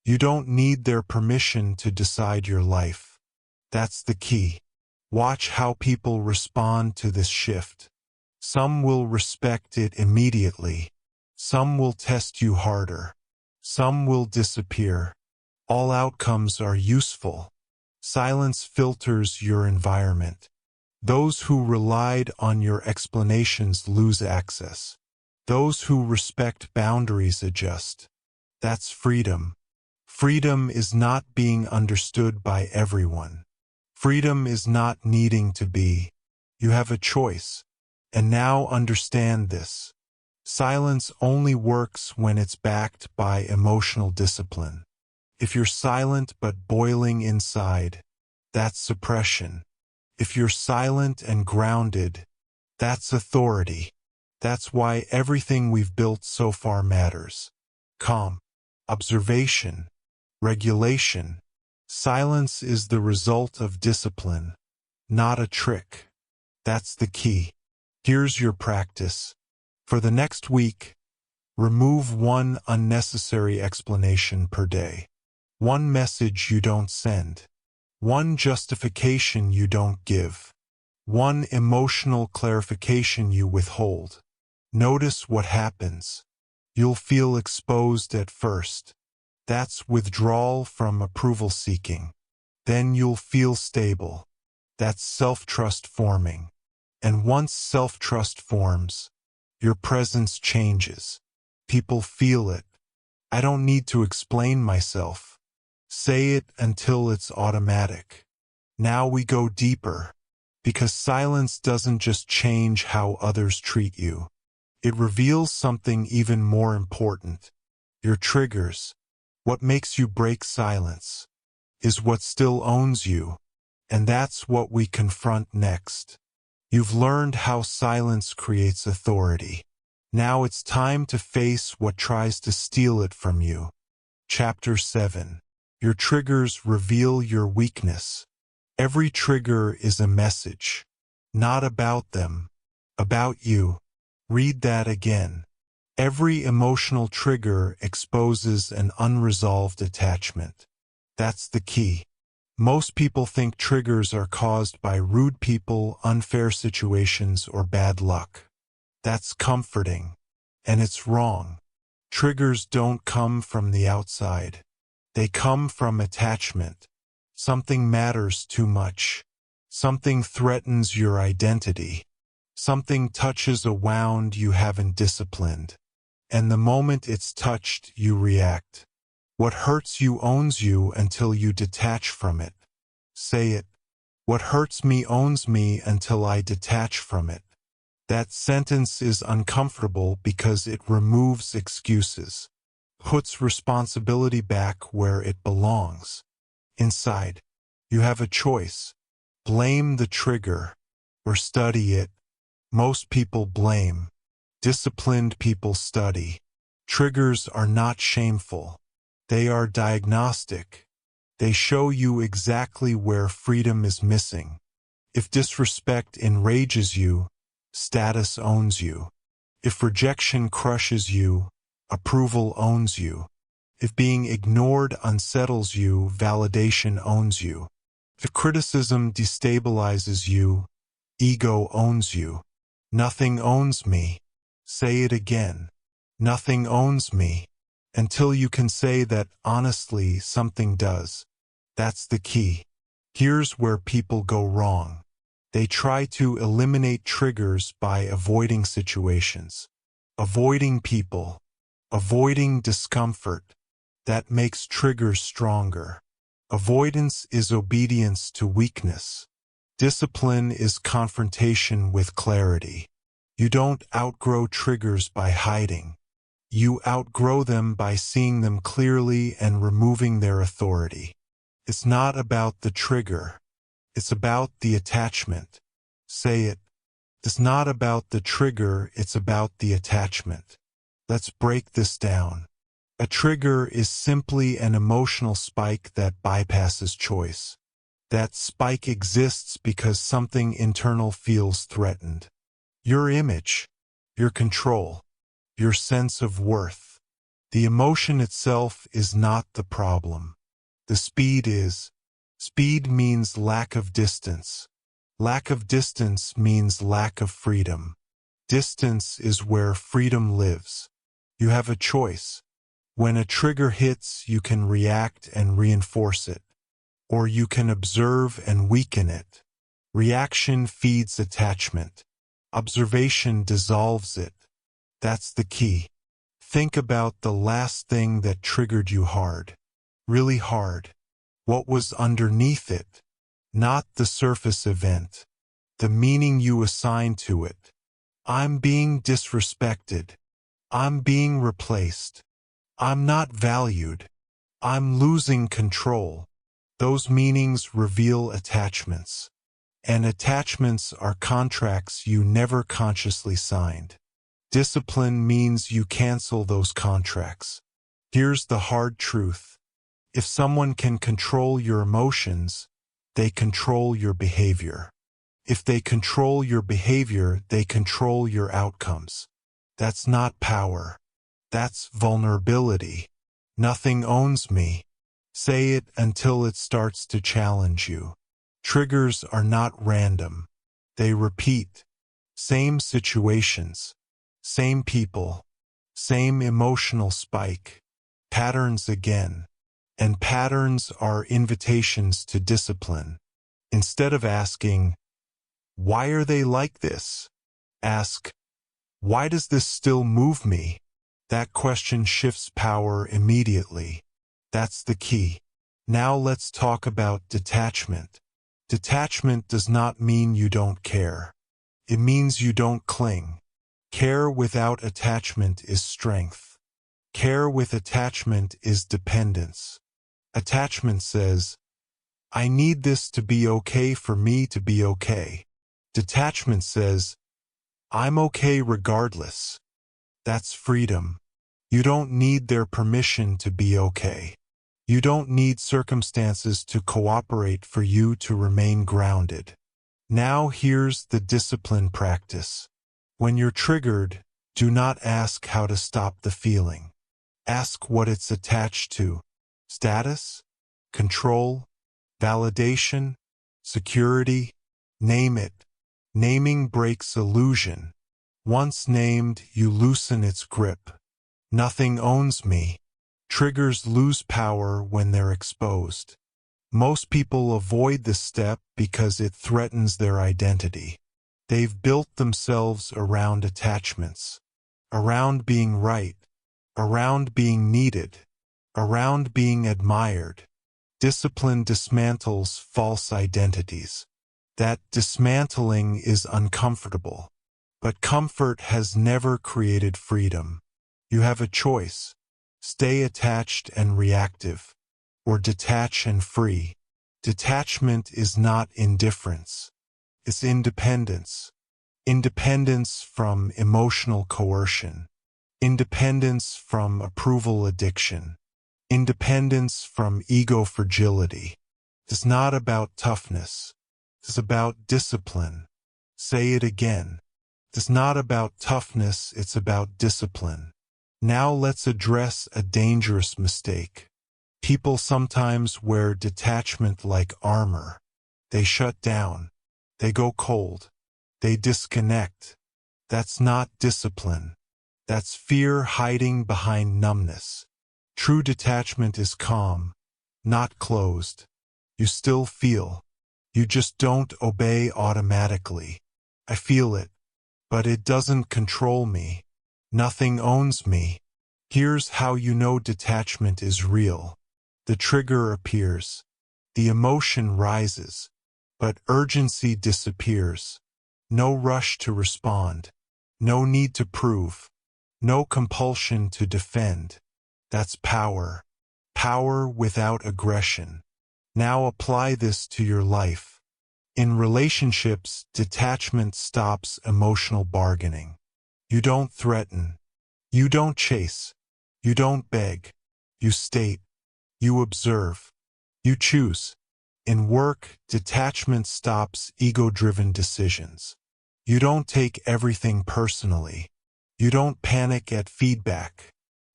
You don't need their permission to decide your life. That's the key. Watch how people respond to this shift. Some will respect it immediately. Some will test you harder. Some will disappear. All outcomes are useful. Silence filters your environment. Those who relied on your explanations lose access. Those who respect boundaries adjust. That's freedom. Freedom is not being understood by everyone. Freedom is not needing to be. You have a choice. And now understand this. Silence only works when it's backed by emotional discipline. If you're silent but boiling inside, that's suppression. If you're silent and grounded, that's authority. That's why everything we've built so far matters. Calm, observation, regulation. Silence is the result of discipline, not a trick. That's the key. Here's your practice. For the next week, remove one unnecessary explanation per day. One message you don't send. One justification you don't give. One emotional clarification you withhold. Notice what happens. You'll feel exposed at first. That's withdrawal from approval seeking. Then you'll feel stable. That's self-trust forming. And once self-trust forms, your presence changes. People feel it. I don't need to explain myself. Say it until it's automatic. Now we go deeper, because silence doesn't just change how others treat you. It reveals something even more important. Your triggers, what makes you break silence, is what still owns you, and that's what we confront next. You've learned how silence creates authority. Now it's time to face what tries to steal it from you. Chapter 7. Your triggers reveal your weakness. Every trigger is a message. Not about them. About you. Read that again. Every emotional trigger exposes an unresolved attachment. That's the key. Most people think triggers are caused by rude people, unfair situations, or bad luck. That's comforting. And it's wrong. Triggers don't come from the outside. They come from attachment. Something matters too much. Something threatens your identity. Something touches a wound you haven't disciplined. And the moment it's touched, you react. What hurts you owns you until you detach from it. Say it. What hurts me owns me until I detach from it. That sentence is uncomfortable because it removes excuses. Puts responsibility back where it belongs. Inside. You have a choice. Blame the trigger, or study it. Most people blame. Disciplined people study. Triggers are not shameful. They are diagnostic. They show you exactly where freedom is missing. If disrespect enrages you, status owns you. If rejection crushes you, approval owns you. If being ignored unsettles you, validation owns you. If criticism destabilizes you, ego owns you. Nothing owns me. Say it again. Nothing owns me. Until you can say that honestly something does. That's the key. Here's where people go wrong. They try to eliminate triggers by avoiding situations. Avoiding people. Avoiding discomfort. That makes triggers stronger. Avoidance is obedience to weakness. Discipline is confrontation with clarity. You don't outgrow triggers by hiding. You outgrow them by seeing them clearly and removing their authority. It's not about the trigger. It's about the attachment. Say it. It's not about the trigger, it's about the attachment. Let's break this down. A trigger is simply an emotional spike that bypasses choice. That spike exists because something internal feels threatened. Your image, your control, your sense of worth. The emotion itself is not the problem. The speed is. Speed means lack of distance. Lack of distance means lack of freedom. Distance is where freedom lives. You have a choice. When a trigger hits, you can react and reinforce it. Or you can observe and weaken it. Reaction feeds attachment. Observation dissolves it. That's the key. Think about the last thing that triggered you hard. Really hard. What was underneath it? Not the surface event. The meaning you assign to it. I'm being disrespected. I'm being replaced. I'm not valued. I'm losing control. Those meanings reveal attachments. And attachments are contracts you never consciously signed. Discipline means you cancel those contracts. Here's the hard truth. If someone can control your emotions, they control your behavior. If they control your behavior, they control your outcomes. That's not power. That's vulnerability. Nothing owns me. Say it until it starts to challenge you. Triggers are not random. They repeat. Same situations. Same people. Same emotional spike. Patterns again. And patterns are invitations to discipline. Instead of asking, why are they like this? Ask, why does this still move me? That question shifts power immediately. That's the key. Now let's talk about detachment. Detachment does not mean you don't care. It means you don't cling. Care without attachment is strength. Care with attachment is dependence. Attachment says, I need this to be okay for me to be okay. Detachment says, I'm okay regardless. That's freedom. You don't need their permission to be okay. You don't need circumstances to cooperate for you to remain grounded. Now here's the discipline practice. When you're triggered, do not ask how to stop the feeling. Ask what it's attached to. Status? Control? Validation? Security? Name it. Naming breaks illusion. Once named, you loosen its grip. Nothing owns me. Triggers lose power when they're exposed. Most people avoid this step because it threatens their identity. They've built themselves around attachments, around being right, around being needed, around being admired. Discipline dismantles false identities. That dismantling is uncomfortable. But comfort has never created freedom. You have a choice. Stay attached and reactive, or detach and free. Detachment is not indifference. It's independence. Independence from emotional coercion. Independence from approval addiction. Independence from ego fragility. It's not about toughness. It's about discipline. Say it again. It's not about toughness, it's about discipline. Now let's address a dangerous mistake. People sometimes wear detachment like armor. They shut down. They go cold. They disconnect. That's not discipline. That's fear hiding behind numbness. True detachment is calm, not closed. You still feel. You just don't obey automatically. I feel it. But it doesn't control me. Nothing owns me. Here's how you know detachment is real. The trigger appears. The emotion rises. But urgency disappears. No rush to respond. No need to prove. No compulsion to defend. That's power. Power without aggression. Now apply this to your life. In relationships, detachment stops emotional bargaining. You don't threaten. You don't chase. You don't beg. You state. You observe. You choose. In work, detachment stops ego-driven decisions. You don't take everything personally. You don't panic at feedback.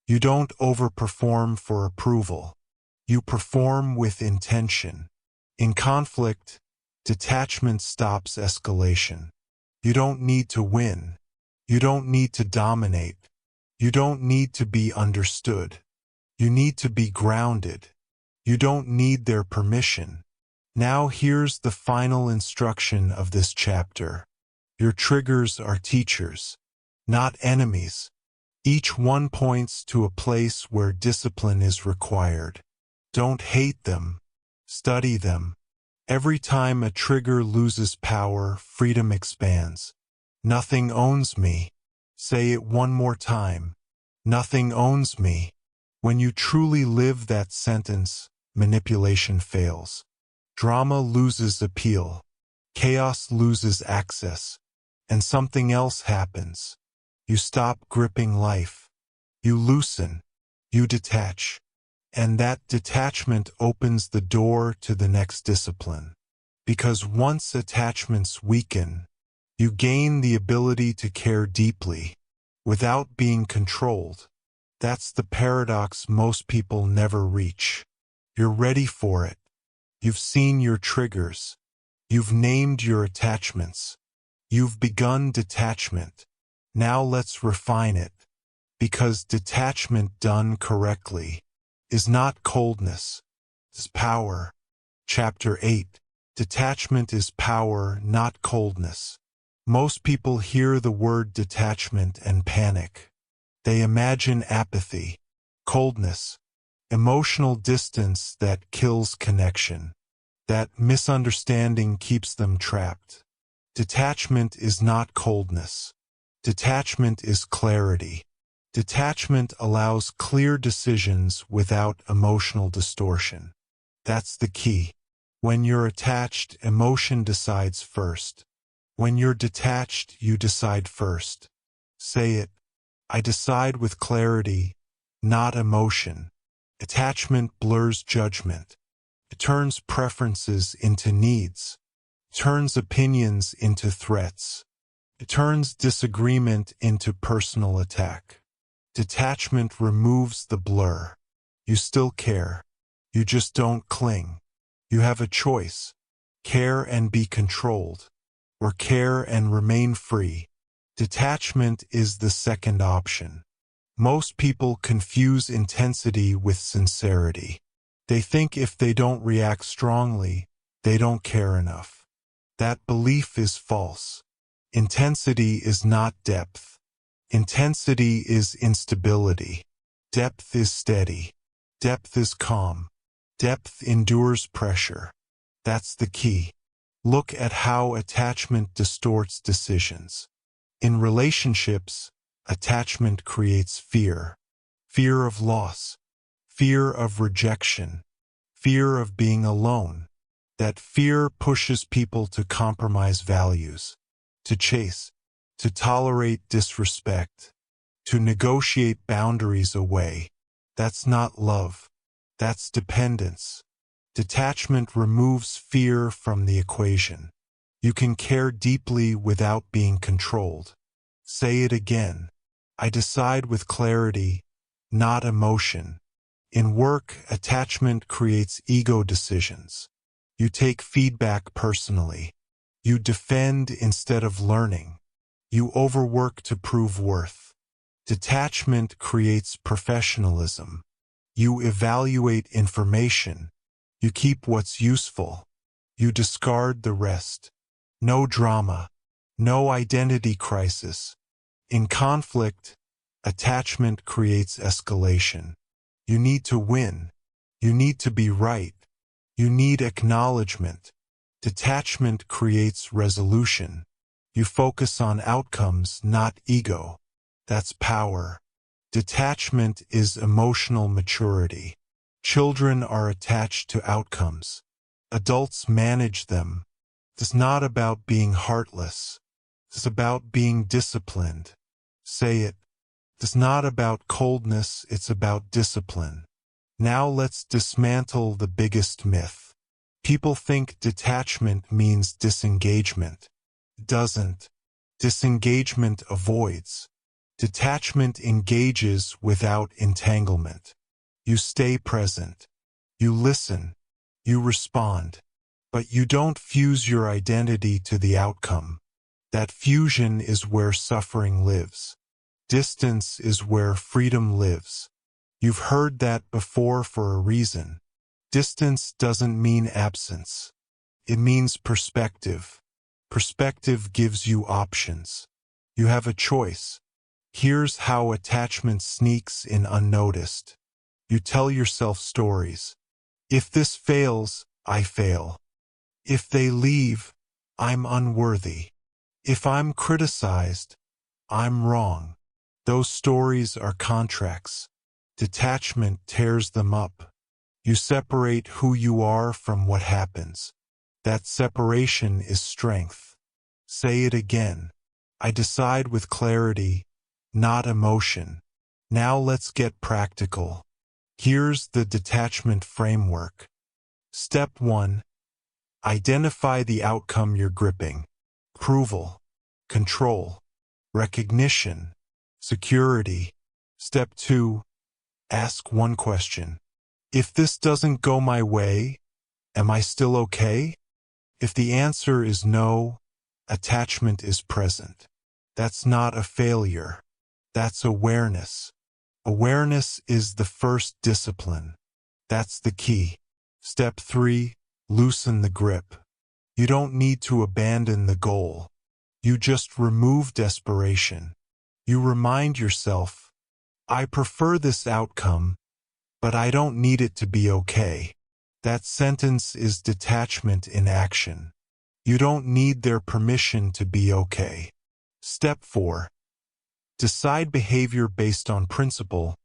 You don't overperform for approval. You perform with intention. In conflict, detachment stops escalation. You don't need to win. You don't need to dominate. You don't need to be understood. You need to be grounded. You don't need their permission. Now here's the final instruction of this chapter. Your triggers are teachers, not enemies. Each one points to a place where discipline is required. Don't hate them. Study them. Every time a trigger loses power, freedom expands. Nothing owns me. Say it one more time. Nothing owns me. When you truly live that sentence, manipulation fails. Drama loses appeal. Chaos loses access. And something else happens. You stop gripping life. You loosen. You detach. And that detachment opens the door to the next discipline. Because once attachments weaken, you gain the ability to care deeply, without being controlled. That's the paradox most people never reach. You're ready for it. You've seen your triggers. You've named your attachments. You've begun detachment. Now let's refine it. Because detachment done correctly is not coldness, it's power. Chapter 8. Detachment is power, not coldness. Most people hear the word detachment and panic. They imagine apathy, coldness, emotional distance that kills connection. That misunderstanding keeps them trapped. Detachment is not coldness. Detachment is clarity. Detachment allows clear decisions without emotional distortion. That's the key. When you're attached, emotion decides first. When you're detached, you decide first. Say it. I decide with clarity, not emotion. Attachment blurs judgment. It turns preferences into needs. It turns opinions into threats. It turns disagreement into personal attack. Detachment removes the blur. You still care. You just don't cling. You have a choice. Care and be controlled. Or care and remain free. Detachment is the second option. Most people confuse intensity with sincerity. They think if they don't react strongly, they don't care enough. That belief is false. Intensity is not depth. Intensity is instability. Depth is steady. Depth is calm. Depth endures pressure. That's the key. Look at how attachment distorts decisions. In relationships, attachment creates fear. Fear of loss. Fear of rejection. Fear of being alone. That fear pushes people to compromise values, to chase, to tolerate disrespect, to negotiate boundaries away. That's not love. That's dependence. Detachment removes fear from the equation. You can care deeply without being controlled. Say it again. I decide with clarity, not emotion. In work, attachment creates ego decisions. You take feedback personally. You defend instead of learning. You overwork to prove worth. Detachment creates professionalism. You evaluate information. You keep what's useful. You discard the rest. No drama. No identity crisis. In conflict, attachment creates escalation. You need to win. You need to be right. You need acknowledgement. Detachment creates resolution. You focus on outcomes, not ego. That's power. Detachment is emotional maturity. Children are attached to outcomes. Adults manage them. It's not about being heartless. It's about being disciplined. Say it. It's not about coldness, it's about discipline. Now let's dismantle the biggest myth. People think detachment means disengagement. It doesn't. Disengagement avoids. Detachment engages without entanglement. You stay present. You listen. You respond. But you don't fuse your identity to the outcome. That fusion is where suffering lives. Distance is where freedom lives. You've heard that before for a reason. Distance doesn't mean absence. It means perspective. Perspective gives you options. You have a choice. Here's how attachment sneaks in unnoticed. You tell yourself stories. If this fails, I fail. If they leave, I'm unworthy. If I'm criticized, I'm wrong. Those stories are contracts. Detachment tears them up. You separate who you are from what happens. That separation is strength. Say it again. I decide with clarity, not emotion. Now let's get practical. Here's the detachment framework. Step 1. Identify the outcome you're gripping. Approval, control, recognition, security. Step 2. Ask one question. If this doesn't go my way, am I still okay? If the answer is no, attachment is present. That's not a failure. That's awareness. Awareness is the first discipline. That's the key. Step 3. Loosen the grip. You don't need to abandon the goal. You just remove desperation. You remind yourself, I prefer this outcome, but I don't need it to be okay. That sentence is detachment in action. You don't need their permission to be okay. Step 4. Decide behavior based on principle,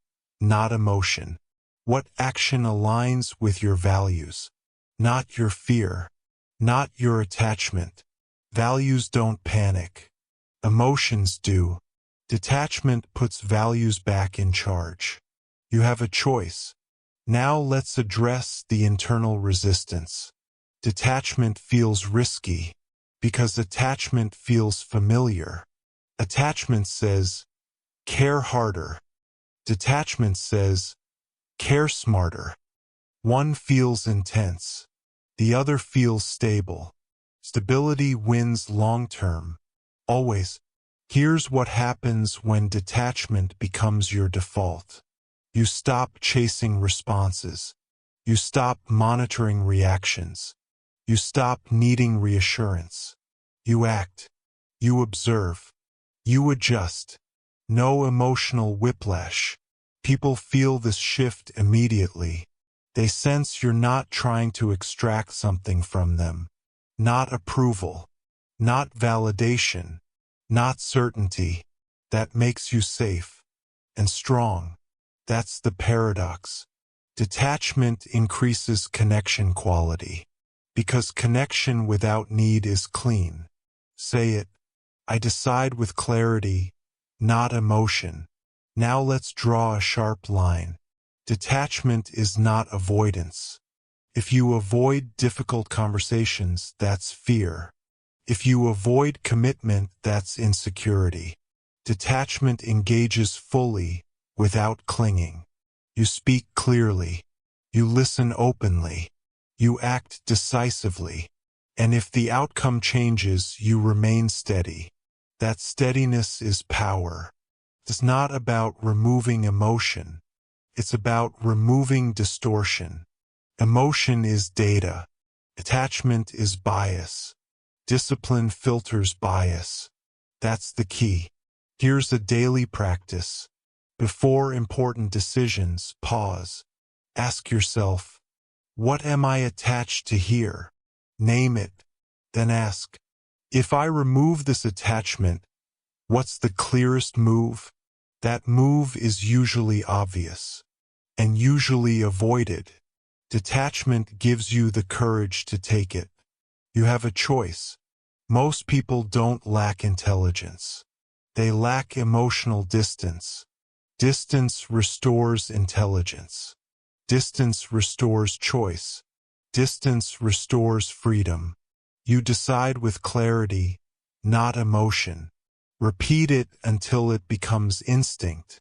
not emotion. What action aligns with your values? Not your fear. Not your attachment. Values don't panic. Emotions do. Detachment puts values back in charge. You have a choice. Now let's address the internal resistance. Detachment feels risky because attachment feels familiar. Attachment says, care harder. Detachment says, care smarter. One feels intense. The other feels stable. Stability wins long term. Always. Here's what happens when detachment becomes your default. You stop chasing responses. You stop monitoring reactions. You stop needing reassurance. You act. You observe. You adjust. No emotional whiplash. People feel this shift immediately. They sense you're not trying to extract something from them. Not approval. Not validation. Not certainty. That makes you safe and strong. That's the paradox. Detachment increases connection quality. Because connection without need is clean. Say it. I decide with clarity, not emotion. Now let's draw a sharp line. Detachment is not avoidance. If you avoid difficult conversations, that's fear. If you avoid commitment, that's insecurity. Detachment engages fully, without clinging. You speak clearly. You listen openly. You act decisively. And if the outcome changes, you remain steady. That steadiness is power. It's not about removing emotion. It's about removing distortion. Emotion is data. Attachment is bias. Discipline filters bias. That's the key. Here's a daily practice. Before important decisions, pause. Ask yourself, what am I attached to here? Name it. Then ask, if I remove this attachment, what's the clearest move? That move is usually obvious and usually avoided. Detachment gives you the courage to take it. You have a choice. Most people don't lack intelligence. They lack emotional distance. Distance restores intelligence. Distance restores choice. Distance restores freedom. You decide with clarity, not emotion. Repeat it until it becomes instinct.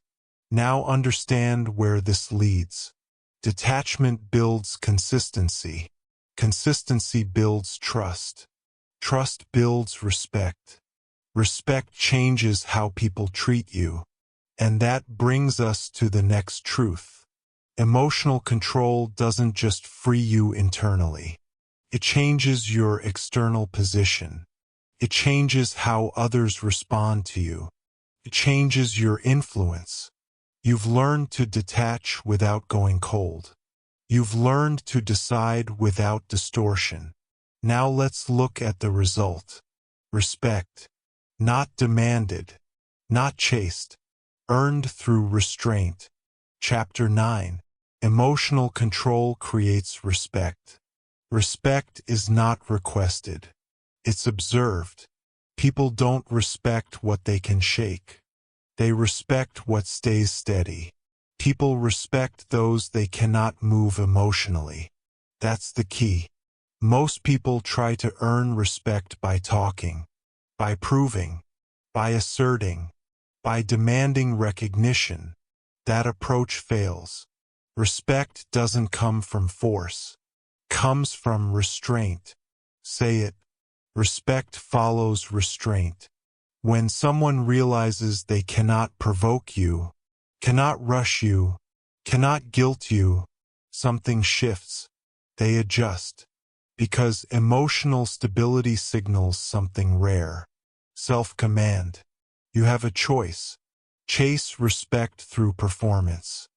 Now understand where this leads. Detachment builds consistency. Consistency builds trust. Trust builds respect. Respect changes how people treat you. And that brings us to the next truth. Emotional control doesn't just free you internally. It changes your external position. It changes how others respond to you. It changes your influence. You've learned to detach without going cold. You've learned to decide without distortion. Now let's look at the result. Respect. Not demanded. Not chased. Earned through restraint. Chapter 9. Emotional control creates respect. Respect is not requested. It's observed. People don't respect what they can shake. They respect what stays steady. People respect those they cannot move emotionally. That's the key. Most people try to earn respect by talking, by proving, by asserting, by demanding recognition. That approach fails. Respect doesn't come from force. It comes from restraint. Say it. Respect follows restraint. When someone realizes they cannot provoke you, cannot rush you, cannot guilt you, something shifts. They adjust. Because emotional stability signals something rare. Self-command. You have a choice. Chase respect through performance.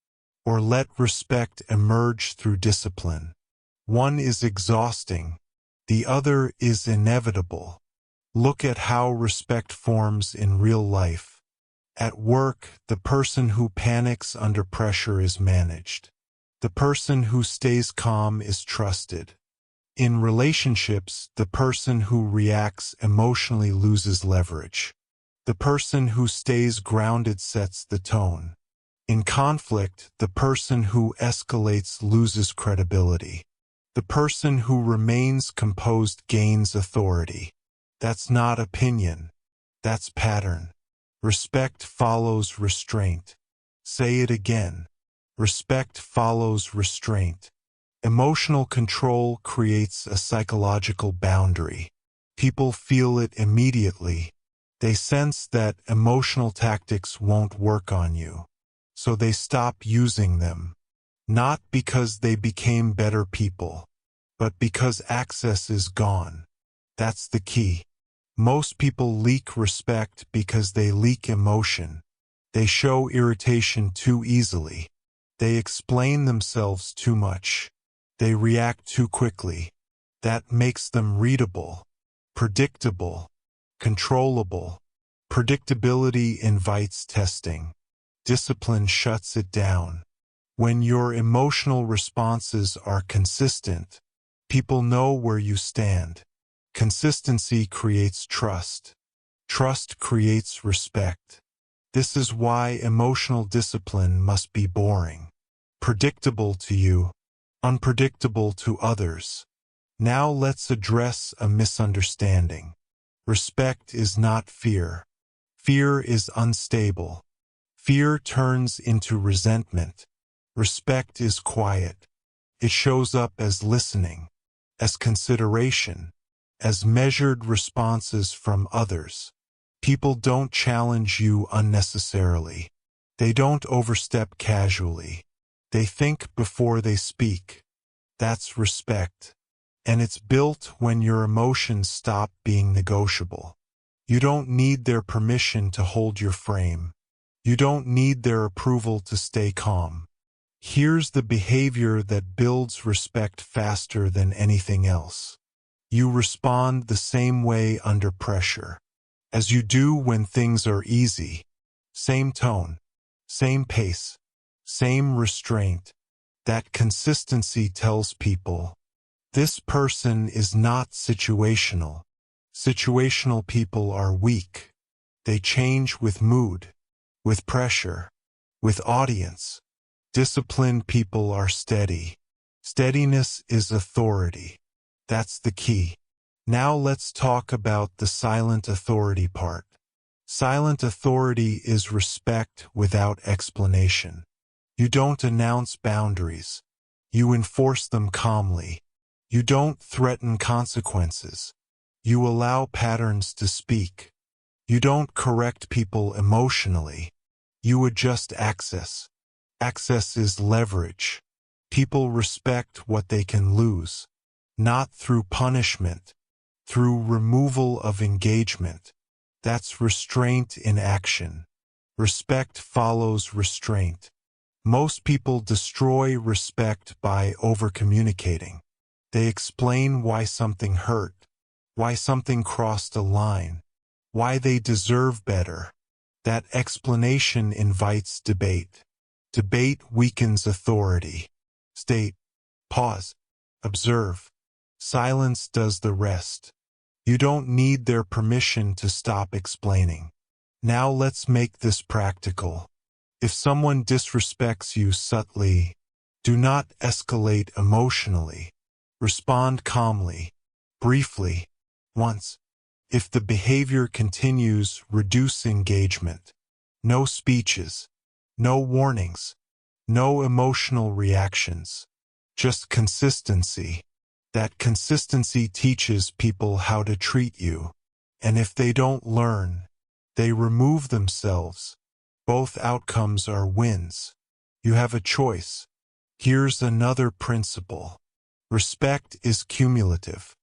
Or let respect emerge through discipline. One is exhausting. The other is inevitable. Look at how respect forms in real life. At work, the person who panics under pressure is managed. The person who stays calm is trusted. In relationships, the person who reacts emotionally loses leverage. The person who stays grounded sets the tone. In conflict, the person who escalates loses credibility. The person who remains composed gains authority. That's not opinion. That's pattern. Respect follows restraint. Say it again. Respect follows restraint. Emotional control creates a psychological boundary. People feel it immediately. They sense that emotional tactics won't work on you. So they stop using them. Not because they became better people, but because access is gone. That's the key. Most people leak respect because they leak emotion. They show irritation too easily. They explain themselves too much. They react too quickly. That makes them readable, predictable, controllable. Predictability invites testing. Discipline shuts it down. When your emotional responses are consistent, people know where you stand. Consistency creates trust. Trust creates respect. This is why emotional discipline must be boring. Predictable to you, unpredictable to others. Now let's address a misunderstanding. Respect is not fear. Fear is unstable. Fear turns into resentment. Respect is quiet. It shows up as listening, as consideration, as measured responses from others. People don't challenge you unnecessarily. They don't overstep casually. They think before they speak. That's respect. And it's built when your emotions stop being negotiable. You don't need their permission to hold your frame. You don't need their approval to stay calm. Here's the behavior that builds respect faster than anything else. You respond the same way under pressure as you do when things are easy. Same tone, Same pace, same restraint. That consistency tells people, this person is not situational. Situational people are weak. They change with mood, with pressure, with audience. Disciplined people are steady. Steadiness is authority. That's the key. Now let's talk about the silent authority part. Silent authority is respect without explanation. You don't announce boundaries. You enforce them calmly. You don't threaten consequences. You allow patterns to speak. You don't correct people emotionally. You adjust access. Access is leverage. People respect what they can lose, not through punishment, through removal of engagement. That's restraint in action. Respect follows restraint. Most people destroy respect by overcommunicating. They explain why something hurt, why something crossed a line, why they deserve better. That explanation invites debate. Debate weakens authority. State, pause, observe. Silence does the rest. You don't need their permission to stop explaining. Now let's make this practical. If someone disrespects you subtly, do not escalate emotionally. Respond calmly, briefly, once. If the behavior continues, reduce engagement. No speeches, no warnings, no emotional reactions. Just consistency. That consistency teaches people how to treat you. And if they don't learn, they remove themselves. Both outcomes are wins. You have a choice. Here's another principle. Respect is cumulative.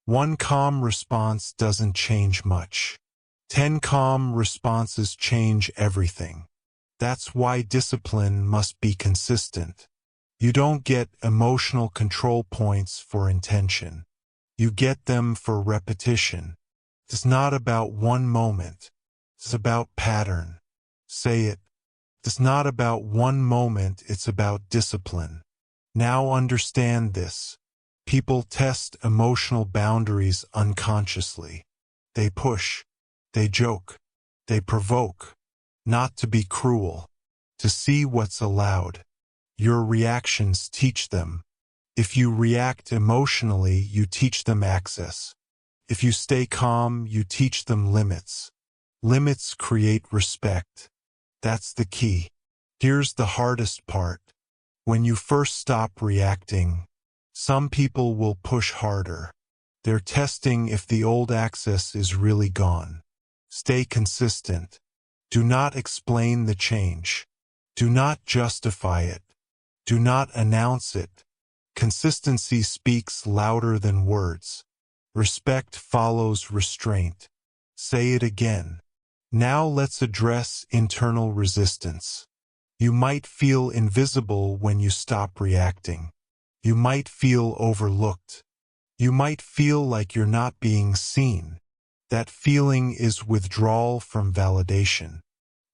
One calm response doesn't change much. 10 calm responses change everything. That's why discipline must be consistent. You don't get emotional control points for intention. You get them for repetition. It's not about one moment. It's about pattern. Say it. It's not about one moment, it's about discipline. Now understand this. People test emotional boundaries unconsciously. They push. They joke. They provoke. Not to be cruel. To see what's allowed. Your reactions teach them. If you react emotionally, you teach them access. If you stay calm, you teach them limits. Limits create respect. That's the key. Here's the hardest part. When you first stop reacting, some people will push harder. They're testing if the old access is really gone. Stay consistent. Do not explain the change. Do not justify it. Do not announce it. Consistency speaks louder than words. Respect follows restraint. Say it again. Now let's address internal resistance. You might feel invisible when you stop reacting. You might feel overlooked. You might feel like you're not being seen. That feeling is withdrawal from validation.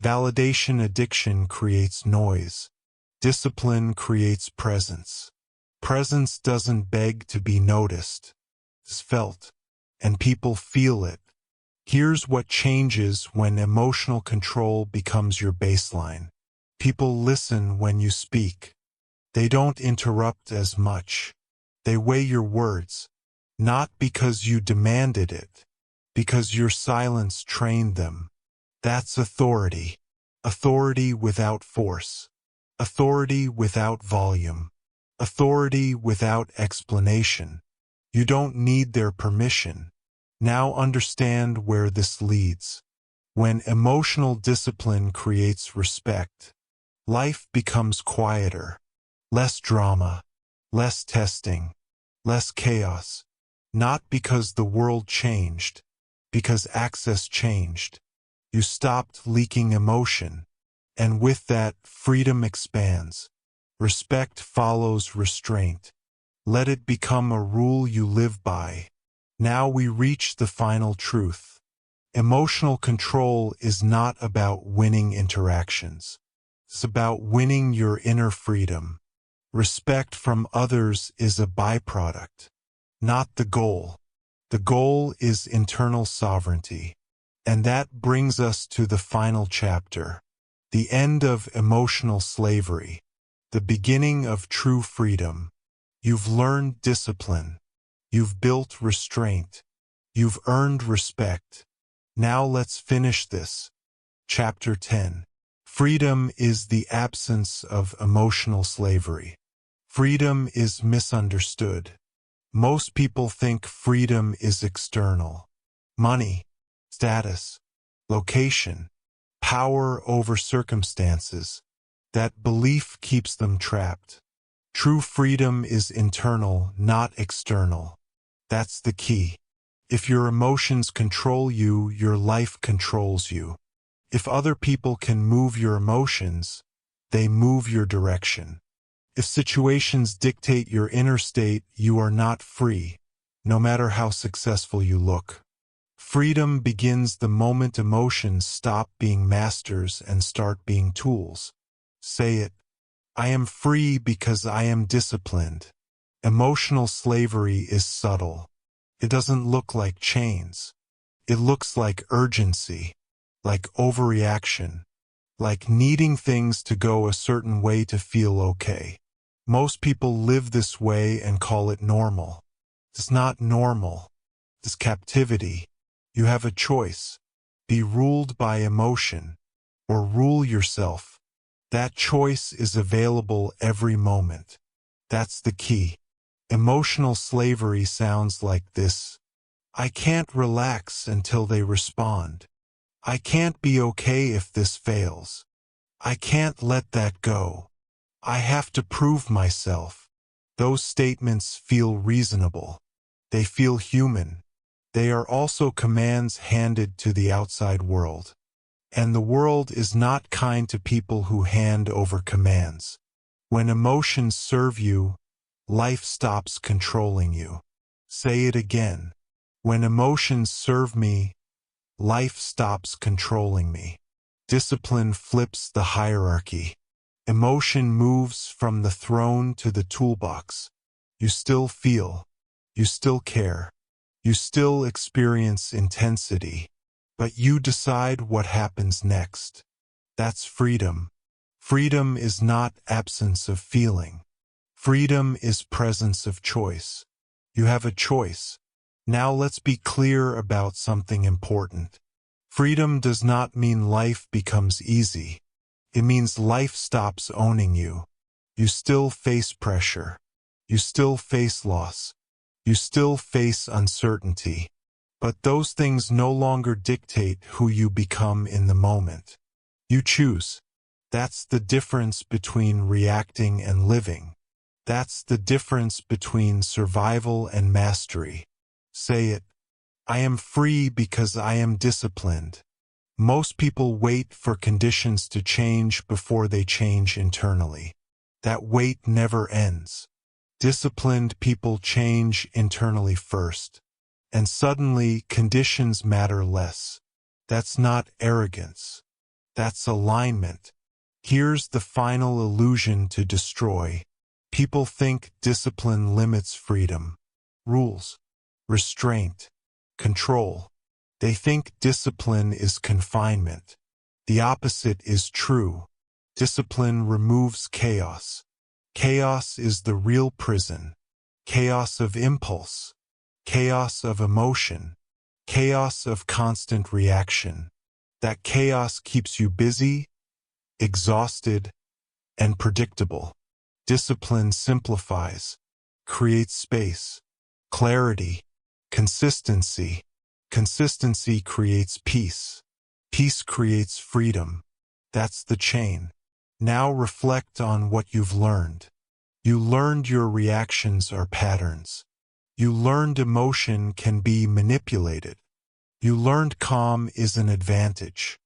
Validation addiction creates noise. Discipline creates presence. Presence doesn't beg to be noticed. It's felt, and people feel it. Here's what changes when emotional control becomes your baseline. People listen when you speak. They don't interrupt as much. They weigh your words, not because you demanded it, because your silence trained them. That's authority. Authority without force. Authority without volume. Authority without explanation. You don't need their permission. Now understand where this leads. When emotional discipline creates respect, life becomes quieter. Less drama. Less testing. Less chaos. Not because the world changed, because access changed. You stopped leaking emotion. And with that, freedom expands. Respect follows restraint. Let it become a rule you live by. Now we reach the final truth. Emotional control is not about winning interactions. It's about winning your inner freedom. Respect from others is a byproduct, not the goal. The goal is internal sovereignty. And that brings us to the final chapter, the end of emotional slavery, the beginning of true freedom. You've learned discipline. You've built restraint. You've earned respect. Now let's finish this. Chapter 10. Freedom is the absence of emotional slavery. Freedom is misunderstood. Most people think freedom is external. Money, status, location, power over circumstances. That belief keeps them trapped. True freedom is internal, not external. That's the key. If your emotions control you, your life controls you. If other people can move your emotions, they move your direction. If situations dictate your inner state, you are not free, no matter how successful you look. Freedom begins the moment emotions stop being masters and start being tools. Say it. I am free because I am disciplined. Emotional slavery is subtle. It doesn't look like chains. It looks like urgency, like overreaction, like needing things to go a certain way to feel okay. Most people live this way and call it normal. It's not normal. It's captivity. You have a choice. Be ruled by emotion, or rule yourself. That choice is available every moment. That's the key. Emotional slavery sounds like this. I can't relax until they respond. I can't be okay if this fails. I can't let that go. I have to prove myself. Those statements feel reasonable. They feel human. They are also commands handed to the outside world. And the world is not kind to people who hand over commands. When emotions serve you, life stops controlling you. Say it again. When emotions serve me, life stops controlling me. Discipline flips the hierarchy. Emotion moves from the throne to the toolbox. You still feel. You still care. You still experience intensity. But you decide what happens next. That's freedom. Freedom is not absence of feeling. Freedom is presence of choice. You have a choice. Now let's be clear about something important. Freedom does not mean life becomes easy. It means life stops owning you. You still face pressure. You still face loss. You still face uncertainty. But those things no longer dictate who you become in the moment. You choose. That's the difference between reacting and living. That's the difference between survival and mastery. Say it. I am free because I am disciplined. Most people wait for conditions to change before they change internally. That wait never ends. Disciplined people change internally first. And suddenly conditions matter less. That's not arrogance. That's alignment. Here's the final illusion to destroy. People think discipline limits freedom. Rules. Restraint. Control. They think discipline is confinement. The opposite is true. Discipline removes chaos. Chaos is the real prison. Chaos of impulse. Chaos of emotion. Chaos of constant reaction. That chaos keeps you busy, exhausted, and predictable. Discipline simplifies, creates space, clarity, consistency. Consistency creates peace. Peace creates freedom. That's the chain. Now reflect on what you've learned. You learned your reactions are patterns. You learned emotion can be manipulated. You learned calm is an advantage.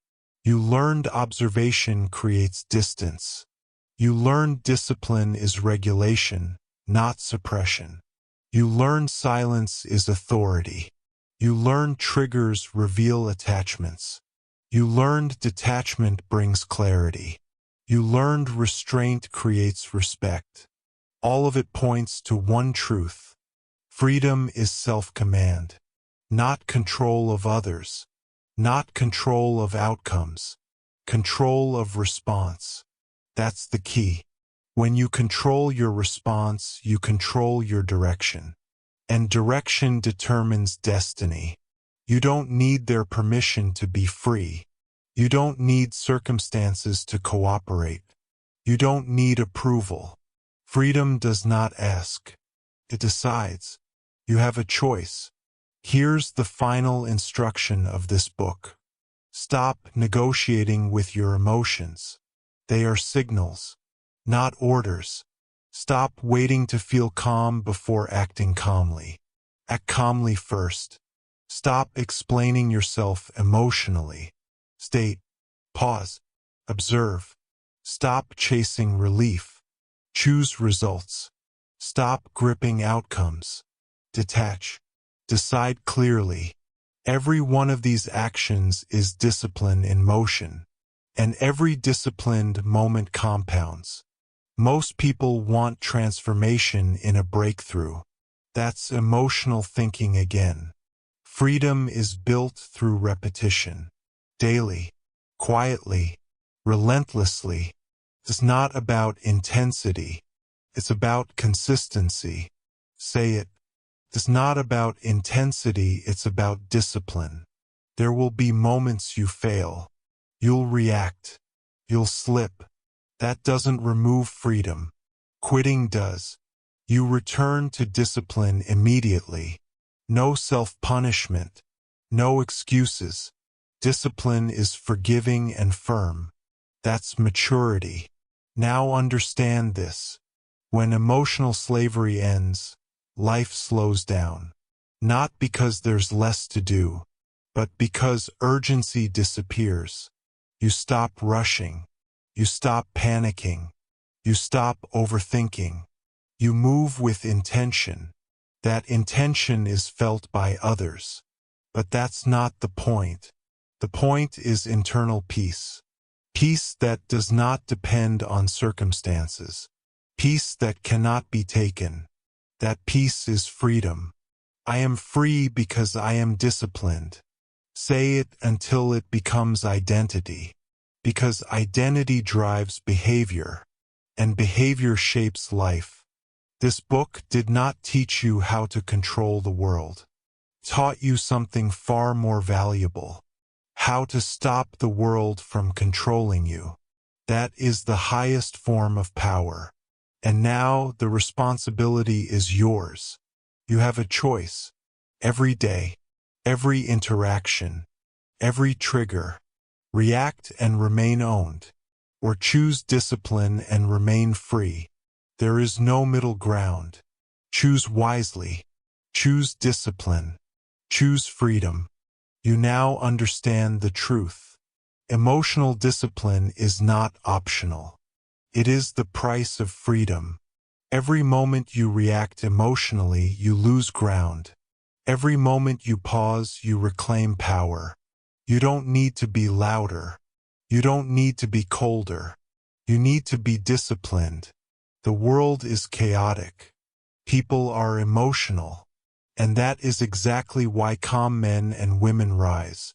You learned observation creates distance. You learned discipline is regulation, not suppression. You learned silence is authority. You learned triggers reveal attachments. You learned detachment brings clarity. You learned restraint creates respect. All of it points to one truth. Freedom is self-command, not control of others, not control of outcomes, control of response. That's the key. When you control your response, you control your direction. And direction determines destiny. You don't need their permission to be free. You don't need circumstances to cooperate. You don't need approval. Freedom does not ask. It decides. You have a choice. Here's the final instruction of this book. Stop negotiating with your emotions. They are signals, not orders. Stop waiting to feel calm before acting calmly. Act calmly first. Stop explaining yourself emotionally. State, pause, observe. Stop chasing relief. Choose results. Stop gripping outcomes. Detach. Decide clearly. Every one of these actions is discipline in motion, and every disciplined moment compounds. Most people want transformation in a breakthrough. That's emotional thinking again. Freedom is built through repetition. Daily, quietly, relentlessly. It's not about intensity. It's about consistency. Say it. It's not about intensity, it's about discipline. There will be moments you fail. You'll react. You'll slip. That doesn't remove freedom. Quitting does. You return to discipline immediately. No self-punishment. No excuses. Discipline is forgiving and firm. That's maturity. Now understand this. When emotional slavery ends, life slows down. Not because there's less to do, but because urgency disappears. You stop rushing. You stop panicking. You stop overthinking. You move with intention. That intention is felt by others. But that's not the point. The point is internal peace. Peace that does not depend on circumstances. Peace that cannot be taken. That peace is freedom. I am free because I am disciplined. Say it until it becomes identity. Because identity drives behavior, and behavior shapes life. This book did not teach you how to control the world. It taught you something far more valuable. How to stop the world from controlling you. That is the highest form of power. And now the responsibility is yours. You have a choice. Every day, every interaction, every trigger. React and remain owned. Or choose discipline and remain free. There is no middle ground. Choose wisely. Choose discipline. Choose freedom. You now understand the truth. Emotional discipline is not optional. It is the price of freedom. Every moment you react emotionally, you lose ground. Every moment you pause, you reclaim power. You don't need to be louder. You don't need to be colder. You need to be disciplined. The world is chaotic. People are emotional. And that is exactly why calm men and women rise.